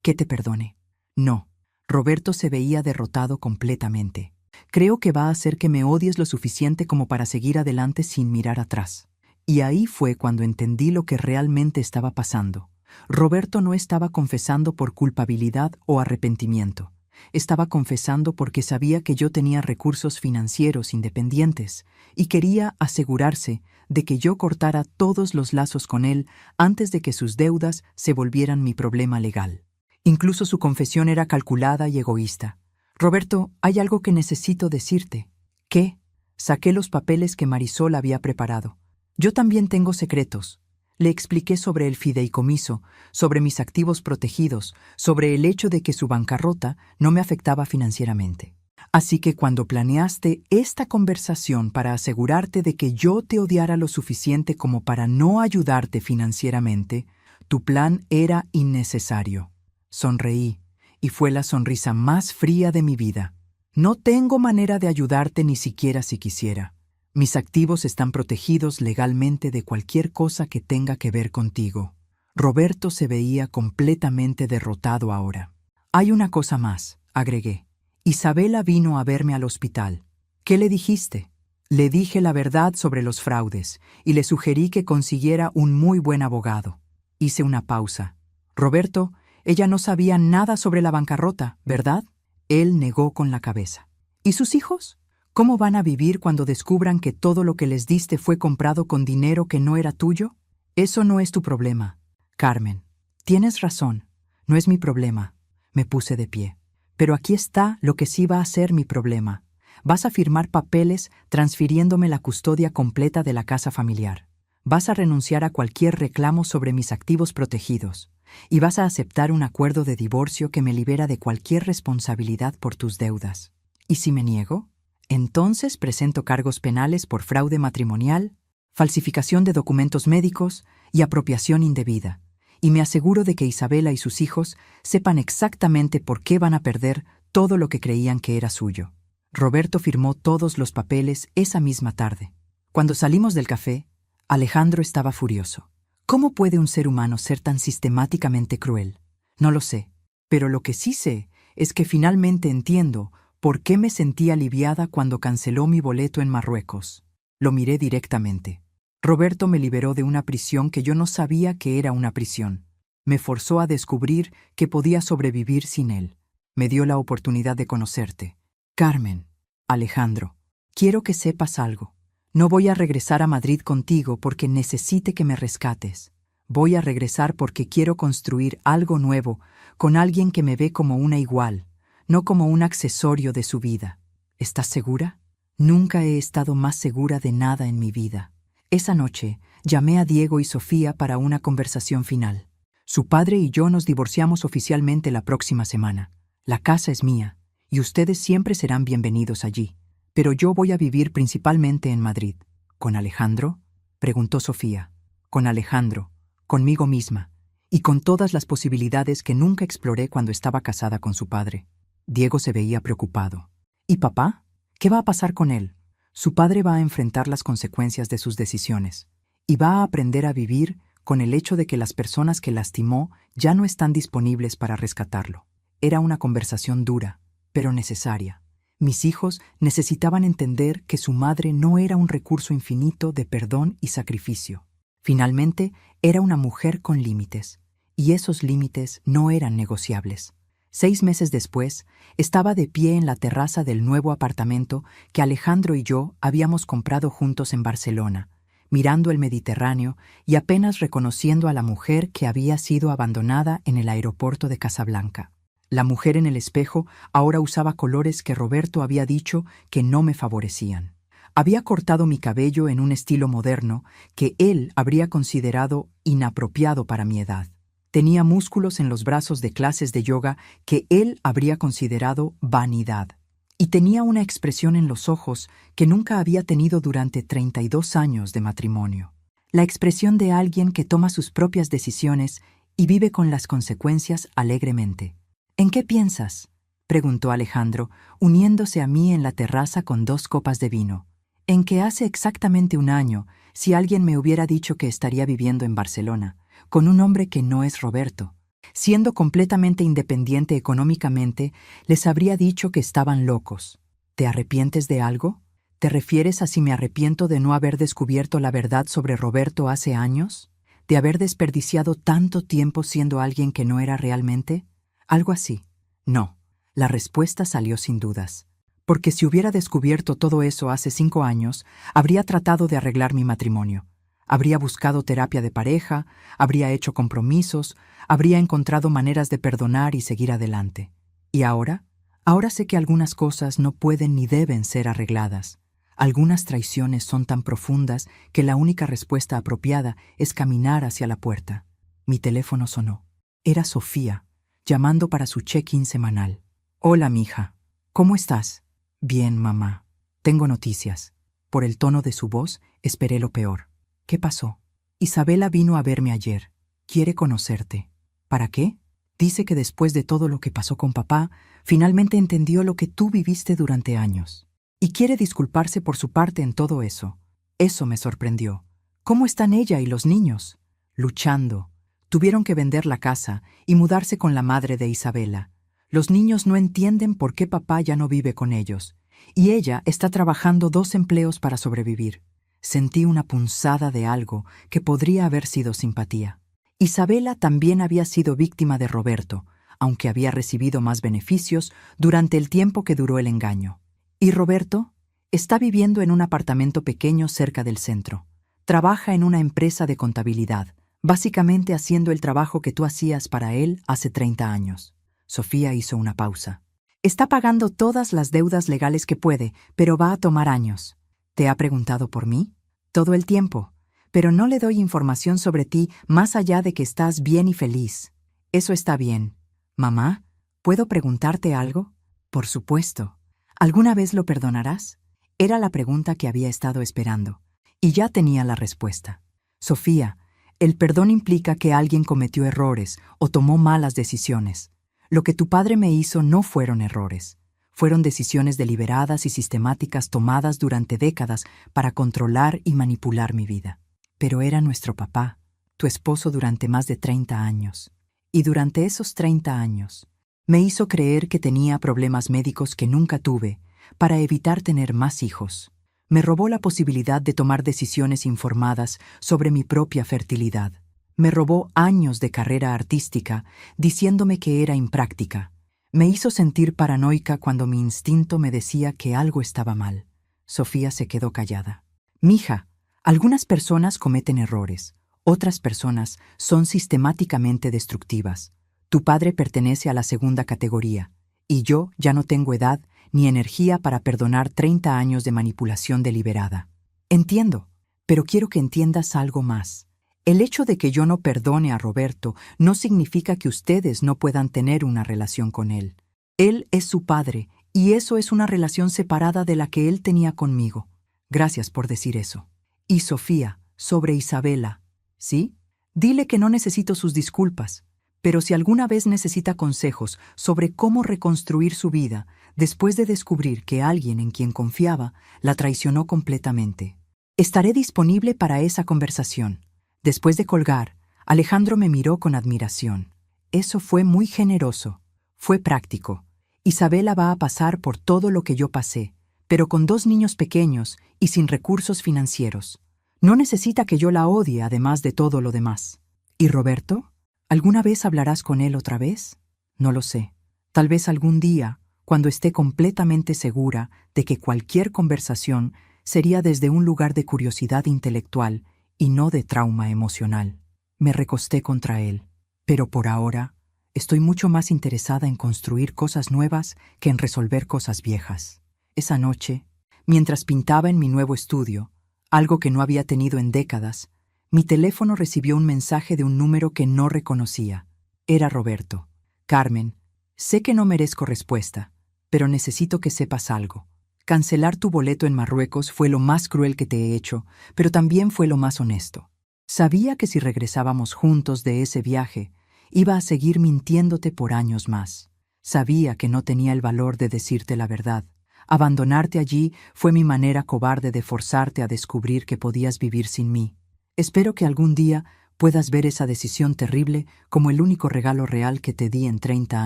te perdone? No. Roberto se veía derrotado completamente. Creo que va a hacer que me odies lo suficiente como para seguir adelante sin mirar atrás. Y ahí fue cuando entendí lo que realmente estaba pasando. Roberto no estaba confesando por culpabilidad o arrepentimiento. Estaba confesando porque sabía que yo tenía recursos financieros independientes y quería asegurarse de que yo cortara todos los lazos con él antes de que sus deudas se volvieran mi problema legal. Incluso su confesión era calculada y egoísta. Roberto, hay algo que necesito decirte. ¿Qué? Saqué los papeles que Marisol había preparado. Yo también tengo secretos. Le expliqué sobre el fideicomiso, sobre mis activos protegidos, sobre el hecho de que su bancarrota no me afectaba financieramente. Así que cuando planeaste esta conversación para asegurarte de que yo te odiara lo suficiente como para no ayudarte financieramente, tu plan era innecesario. Sonreí, y fue la sonrisa más fría de mi vida. No tengo manera de ayudarte ni siquiera si quisiera. Mis activos están protegidos legalmente de cualquier cosa que tenga que ver contigo. Roberto se veía completamente derrotado ahora. Hay una cosa más, agregué. Isabela vino a verme al hospital. ¿Qué le dijiste? Le dije la verdad sobre los fraudes y le sugerí que consiguiera un muy buen abogado. Hice una pausa. Roberto, ella no sabía nada sobre la bancarrota, ¿verdad? Él negó con la cabeza. ¿Y sus hijos? ¿Cómo van a vivir cuando descubran que todo lo que les diste fue comprado con dinero que no era tuyo? Eso no es tu problema. Carmen, tienes razón. No es mi problema. Me puse de pie. Pero aquí está lo que sí va a ser mi problema. Vas a firmar papeles transfiriéndome la custodia completa de la casa familiar. Vas a renunciar a cualquier reclamo sobre mis activos protegidos. Y vas a aceptar un acuerdo de divorcio que me libera de cualquier responsabilidad por tus deudas. ¿Y si me niego? Entonces presento cargos penales por fraude matrimonial, falsificación de documentos médicos y apropiación indebida, y me aseguro de que Isabela y sus hijos sepan exactamente por qué van a perder todo lo que creían que era suyo. Roberto firmó todos los papeles esa misma tarde. Cuando salimos del café, Alejandro estaba furioso. ¿Cómo puede un ser humano ser tan sistemáticamente cruel? No lo sé, pero lo que sí sé es que finalmente entiendo ¿por qué me sentí aliviada cuando canceló mi boleto en Marruecos? Lo miré directamente. Roberto me liberó de una prisión que yo no sabía que era una prisión. Me forzó a descubrir que podía sobrevivir sin él. Me dio la oportunidad de conocerte. Carmen, Alejandro, quiero que sepas algo. No voy a regresar a Madrid contigo porque necesite que me rescates. Voy a regresar porque quiero construir algo nuevo con alguien que me ve como una igual, no como un accesorio de su vida. ¿Estás segura? Nunca he estado más segura de nada en mi vida. Esa noche, llamé a Diego y Sofía para una conversación final. Su padre y yo nos divorciamos oficialmente la próxima semana. La casa es mía, y ustedes siempre serán bienvenidos allí. Pero yo voy a vivir principalmente en Madrid. ¿Con Alejandro?, preguntó Sofía. Con Alejandro, conmigo misma, y con todas las posibilidades que nunca exploré cuando estaba casada con su padre. Diego se veía preocupado. ¿Y papá? ¿Qué va a pasar con él? Su padre va a enfrentar las consecuencias de sus decisiones, y va a aprender a vivir con el hecho de que las personas que lastimó ya no están disponibles para rescatarlo. Era una conversación dura, pero necesaria. Mis hijos necesitaban entender que su madre no era un recurso infinito de perdón y sacrificio. Finalmente, era una mujer con límites, y esos límites no eran negociables. 6 meses después, estaba de pie en la terraza del nuevo apartamento que Alejandro y yo habíamos comprado juntos en Barcelona, mirando el Mediterráneo y apenas reconociendo a la mujer que había sido abandonada en el aeropuerto de Casablanca. La mujer en el espejo ahora usaba colores que Roberto había dicho que no me favorecían. Había cortado mi cabello en un estilo moderno que él habría considerado inapropiado para mi edad. Tenía músculos en los brazos de clases de yoga que él habría considerado vanidad. Y tenía una expresión en los ojos que nunca había tenido durante 32 años de matrimonio. La expresión de alguien que toma sus propias decisiones y vive con las consecuencias alegremente. ¿En qué piensas?, preguntó Alejandro, uniéndose a mí en la terraza con 2 copas de vino. En que hace exactamente 1 año, si alguien me hubiera dicho que estaría viviendo en Barcelona, con un hombre que no es Roberto, siendo completamente independiente económicamente, les habría dicho que estaban locos. ¿Te arrepientes de algo? ¿Te refieres a si me arrepiento de no haber descubierto la verdad sobre Roberto hace años? ¿De haber desperdiciado tanto tiempo siendo alguien que no era realmente? Algo así. No. La respuesta salió sin dudas. Porque si hubiera descubierto todo eso hace 5 años, habría tratado de arreglar mi matrimonio. Habría buscado terapia de pareja, habría hecho compromisos, habría encontrado maneras de perdonar y seguir adelante. ¿Y ahora? Ahora sé que algunas cosas no pueden ni deben ser arregladas. Algunas traiciones son tan profundas que la única respuesta apropiada es caminar hacia la puerta. Mi teléfono sonó. Era Sofía, llamando para su check-in semanal. Hola, mija. ¿Cómo estás? Bien, mamá. Tengo noticias. Por el tono de su voz, esperé lo peor. ¿Qué pasó? Isabela vino a verme ayer. Quiere conocerte. ¿Para qué? Dice que después de todo lo que pasó con papá, finalmente entendió lo que tú viviste durante años. Y quiere disculparse por su parte en todo eso. Eso me sorprendió. ¿Cómo están ella y los niños? Luchando. Tuvieron que vender la casa y mudarse con la madre de Isabela. Los niños no entienden por qué papá ya no vive con ellos, y ella está trabajando 2 empleos para sobrevivir. Sentí una punzada de algo que podría haber sido simpatía. Isabela también había sido víctima de Roberto, aunque había recibido más beneficios durante el tiempo que duró el engaño. ¿Y Roberto? Está viviendo en un apartamento pequeño cerca del centro. Trabaja en una empresa de contabilidad, básicamente haciendo el trabajo que tú hacías para él hace 30 años. Sofía hizo una pausa. Está pagando todas las deudas legales que puede, pero va a tomar años. ¿Te ha preguntado por mí? Todo el tiempo. Pero no le doy información sobre ti más allá de que estás bien y feliz. Eso está bien. Mamá, ¿puedo preguntarte algo? Por supuesto. ¿Alguna vez lo perdonarás? Era la pregunta que había estado esperando. Y ya tenía la respuesta. Sofía, el perdón implica que alguien cometió errores o tomó malas decisiones. Lo que tu padre me hizo no fueron errores. Fueron decisiones deliberadas y sistemáticas tomadas durante décadas para controlar y manipular mi vida. Pero era nuestro papá, tu esposo durante más de 30 años. Y durante esos 30 años, me hizo creer que tenía problemas médicos que nunca tuve para evitar tener más hijos. Me robó la posibilidad de tomar decisiones informadas sobre mi propia fertilidad. Me robó años de carrera artística diciéndome que era impráctica. Me hizo sentir paranoica cuando mi instinto me decía que algo estaba mal. Sofía se quedó callada. Mija, algunas personas cometen errores, otras personas son sistemáticamente destructivas. Tu padre pertenece a la segunda categoría, y yo ya no tengo edad ni energía para perdonar 30 años de manipulación deliberada. Entiendo, pero quiero que entiendas algo más. El hecho de que yo no perdone a Roberto no significa que ustedes no puedan tener una relación con él. Él es su padre, y eso es una relación separada de la que él tenía conmigo. Gracias por decir eso. Y Sofía, sobre Isabela, ¿sí? Dile que no necesito sus disculpas, pero si alguna vez necesita consejos sobre cómo reconstruir su vida después de descubrir que alguien en quien confiaba la traicionó completamente, estaré disponible para esa conversación. Después de colgar, Alejandro me miró con admiración. Eso fue muy generoso, fue práctico. Isabela va a pasar por todo lo que yo pasé, pero con 2 niños pequeños y sin recursos financieros. No necesita que yo la odie además de todo lo demás. ¿Y Roberto? ¿Alguna vez hablarás con él otra vez? No lo sé. Tal vez algún día, cuando esté completamente segura de que cualquier conversación sería desde un lugar de curiosidad intelectual y no de trauma emocional. Me recosté contra él, pero por ahora estoy mucho más interesada en construir cosas nuevas que en resolver cosas viejas. Esa noche, mientras pintaba en mi nuevo estudio, algo que no había tenido en décadas, mi teléfono recibió un mensaje de un número que no reconocía. Era Roberto. Carmen, sé que no merezco respuesta, pero necesito que sepas algo. Cancelar tu boleto en Marruecos fue lo más cruel que te he hecho, pero también fue lo más honesto. Sabía que si regresábamos juntos de ese viaje, iba a seguir mintiéndote por años más. Sabía que no tenía el valor de decirte la verdad. Abandonarte allí fue mi manera cobarde de forzarte a descubrir que podías vivir sin mí. Espero que algún día puedas ver esa decisión terrible como el único regalo real que te di en 30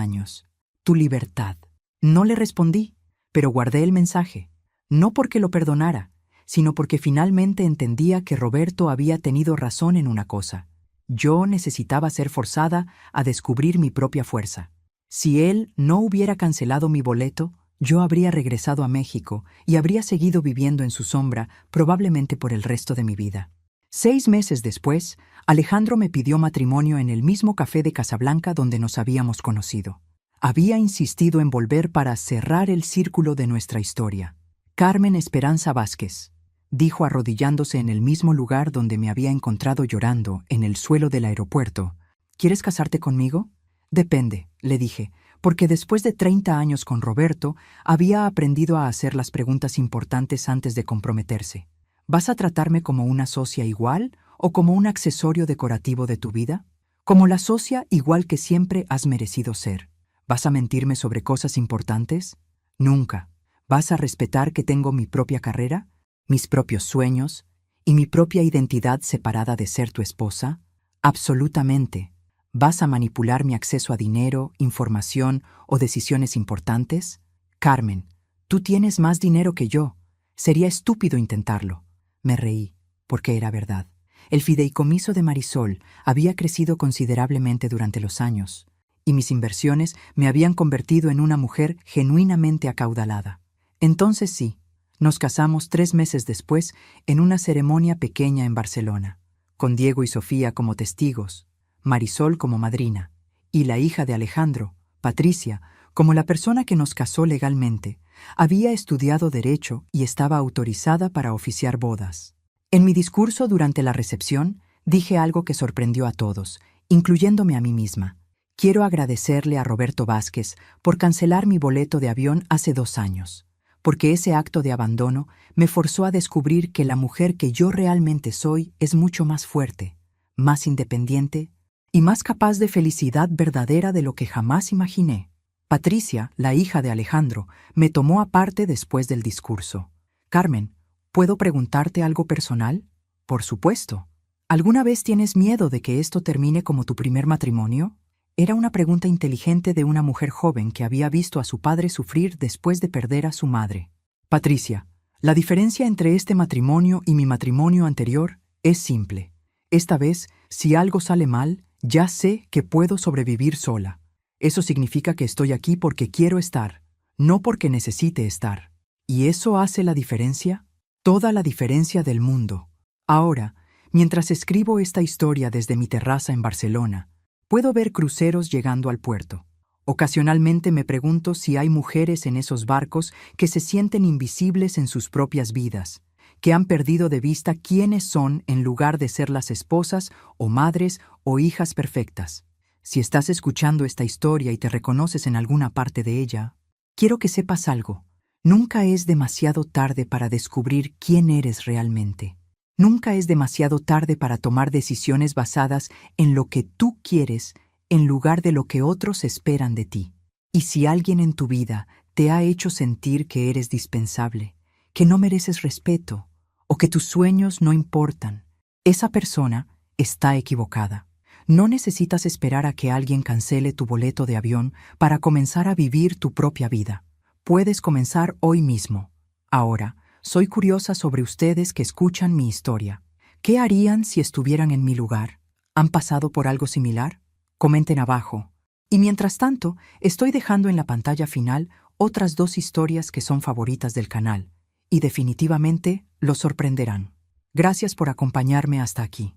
años. Tu libertad. No le respondí, pero guardé el mensaje, no porque lo perdonara, sino porque finalmente entendía que Roberto había tenido razón en una cosa. Yo necesitaba ser forzada a descubrir mi propia fuerza. Si él no hubiera cancelado mi boleto, yo habría regresado a México y habría seguido viviendo en su sombra probablemente por el resto de mi vida. 6 meses después, Alejandro me pidió matrimonio en el mismo café de Casablanca donde nos habíamos conocido. Había insistido en volver para cerrar el círculo de nuestra historia. Carmen Esperanza Vázquez, dijo arrodillándose en el mismo lugar donde me había encontrado llorando, en el suelo del aeropuerto. ¿Quieres casarte conmigo? Depende, le dije, porque después de 30 años con Roberto, había aprendido a hacer las preguntas importantes antes de comprometerse. ¿Vas a tratarme como una socia igual o como un accesorio decorativo de tu vida? Como la socia igual que siempre has merecido ser. ¿Vas a mentirme sobre cosas importantes? Nunca. ¿Vas a respetar que tengo mi propia carrera, mis propios sueños y mi propia identidad separada de ser tu esposa? Absolutamente. ¿Vas a manipular mi acceso a dinero, información o decisiones importantes? Carmen, tú tienes más dinero que yo. Sería estúpido intentarlo. Me reí, porque era verdad. El fideicomiso de Marisol había crecido considerablemente durante los años, y mis inversiones me habían convertido en una mujer genuinamente acaudalada. Entonces sí, nos casamos 3 meses después en una ceremonia pequeña en Barcelona, con Diego y Sofía como testigos, Marisol como madrina, y la hija de Alejandro, Patricia, como la persona que nos casó legalmente. Había estudiado Derecho y estaba autorizada para oficiar bodas. En mi discurso durante la recepción, dije algo que sorprendió a todos, incluyéndome a mí misma. Quiero agradecerle a Roberto Vázquez por cancelar mi boleto de avión hace 2 años, porque ese acto de abandono me forzó a descubrir que la mujer que yo realmente soy es mucho más fuerte, más independiente y más capaz de felicidad verdadera de lo que jamás imaginé. Patricia, la hija de Alejandro, me tomó aparte después del discurso. Carmen, ¿puedo preguntarte algo personal? Por supuesto. ¿Alguna vez tienes miedo de que esto termine como tu primer matrimonio? Era una pregunta inteligente de una mujer joven que había visto a su padre sufrir después de perder a su madre. Patricia, la diferencia entre este matrimonio y mi matrimonio anterior es simple. Esta vez, si algo sale mal, ya sé que puedo sobrevivir sola. Eso significa que estoy aquí porque quiero estar, no porque necesite estar. ¿Y eso hace la diferencia? Toda la diferencia del mundo. Ahora, mientras escribo esta historia desde mi terraza en Barcelona, puedo ver cruceros llegando al puerto. Ocasionalmente me pregunto si hay mujeres en esos barcos que se sienten invisibles en sus propias vidas, que han perdido de vista quiénes son en lugar de ser las esposas o madres o hijas perfectas. Si estás escuchando esta historia y te reconoces en alguna parte de ella, quiero que sepas algo. Nunca es demasiado tarde para descubrir quién eres realmente. Nunca es demasiado tarde para tomar decisiones basadas en lo que tú quieres en lugar de lo que otros esperan de ti. Y si alguien en tu vida te ha hecho sentir que eres dispensable, que no mereces respeto o que tus sueños no importan, esa persona está equivocada. No necesitas esperar a que alguien cancele tu boleto de avión para comenzar a vivir tu propia vida. Puedes comenzar hoy mismo. Ahora, soy curiosa sobre ustedes que escuchan mi historia. ¿Qué harían si estuvieran en mi lugar? ¿Han pasado por algo similar? Comenten abajo. Y mientras tanto, estoy dejando en la pantalla final otras 2 historias que son favoritas del canal, y definitivamente los sorprenderán. Gracias por acompañarme hasta aquí.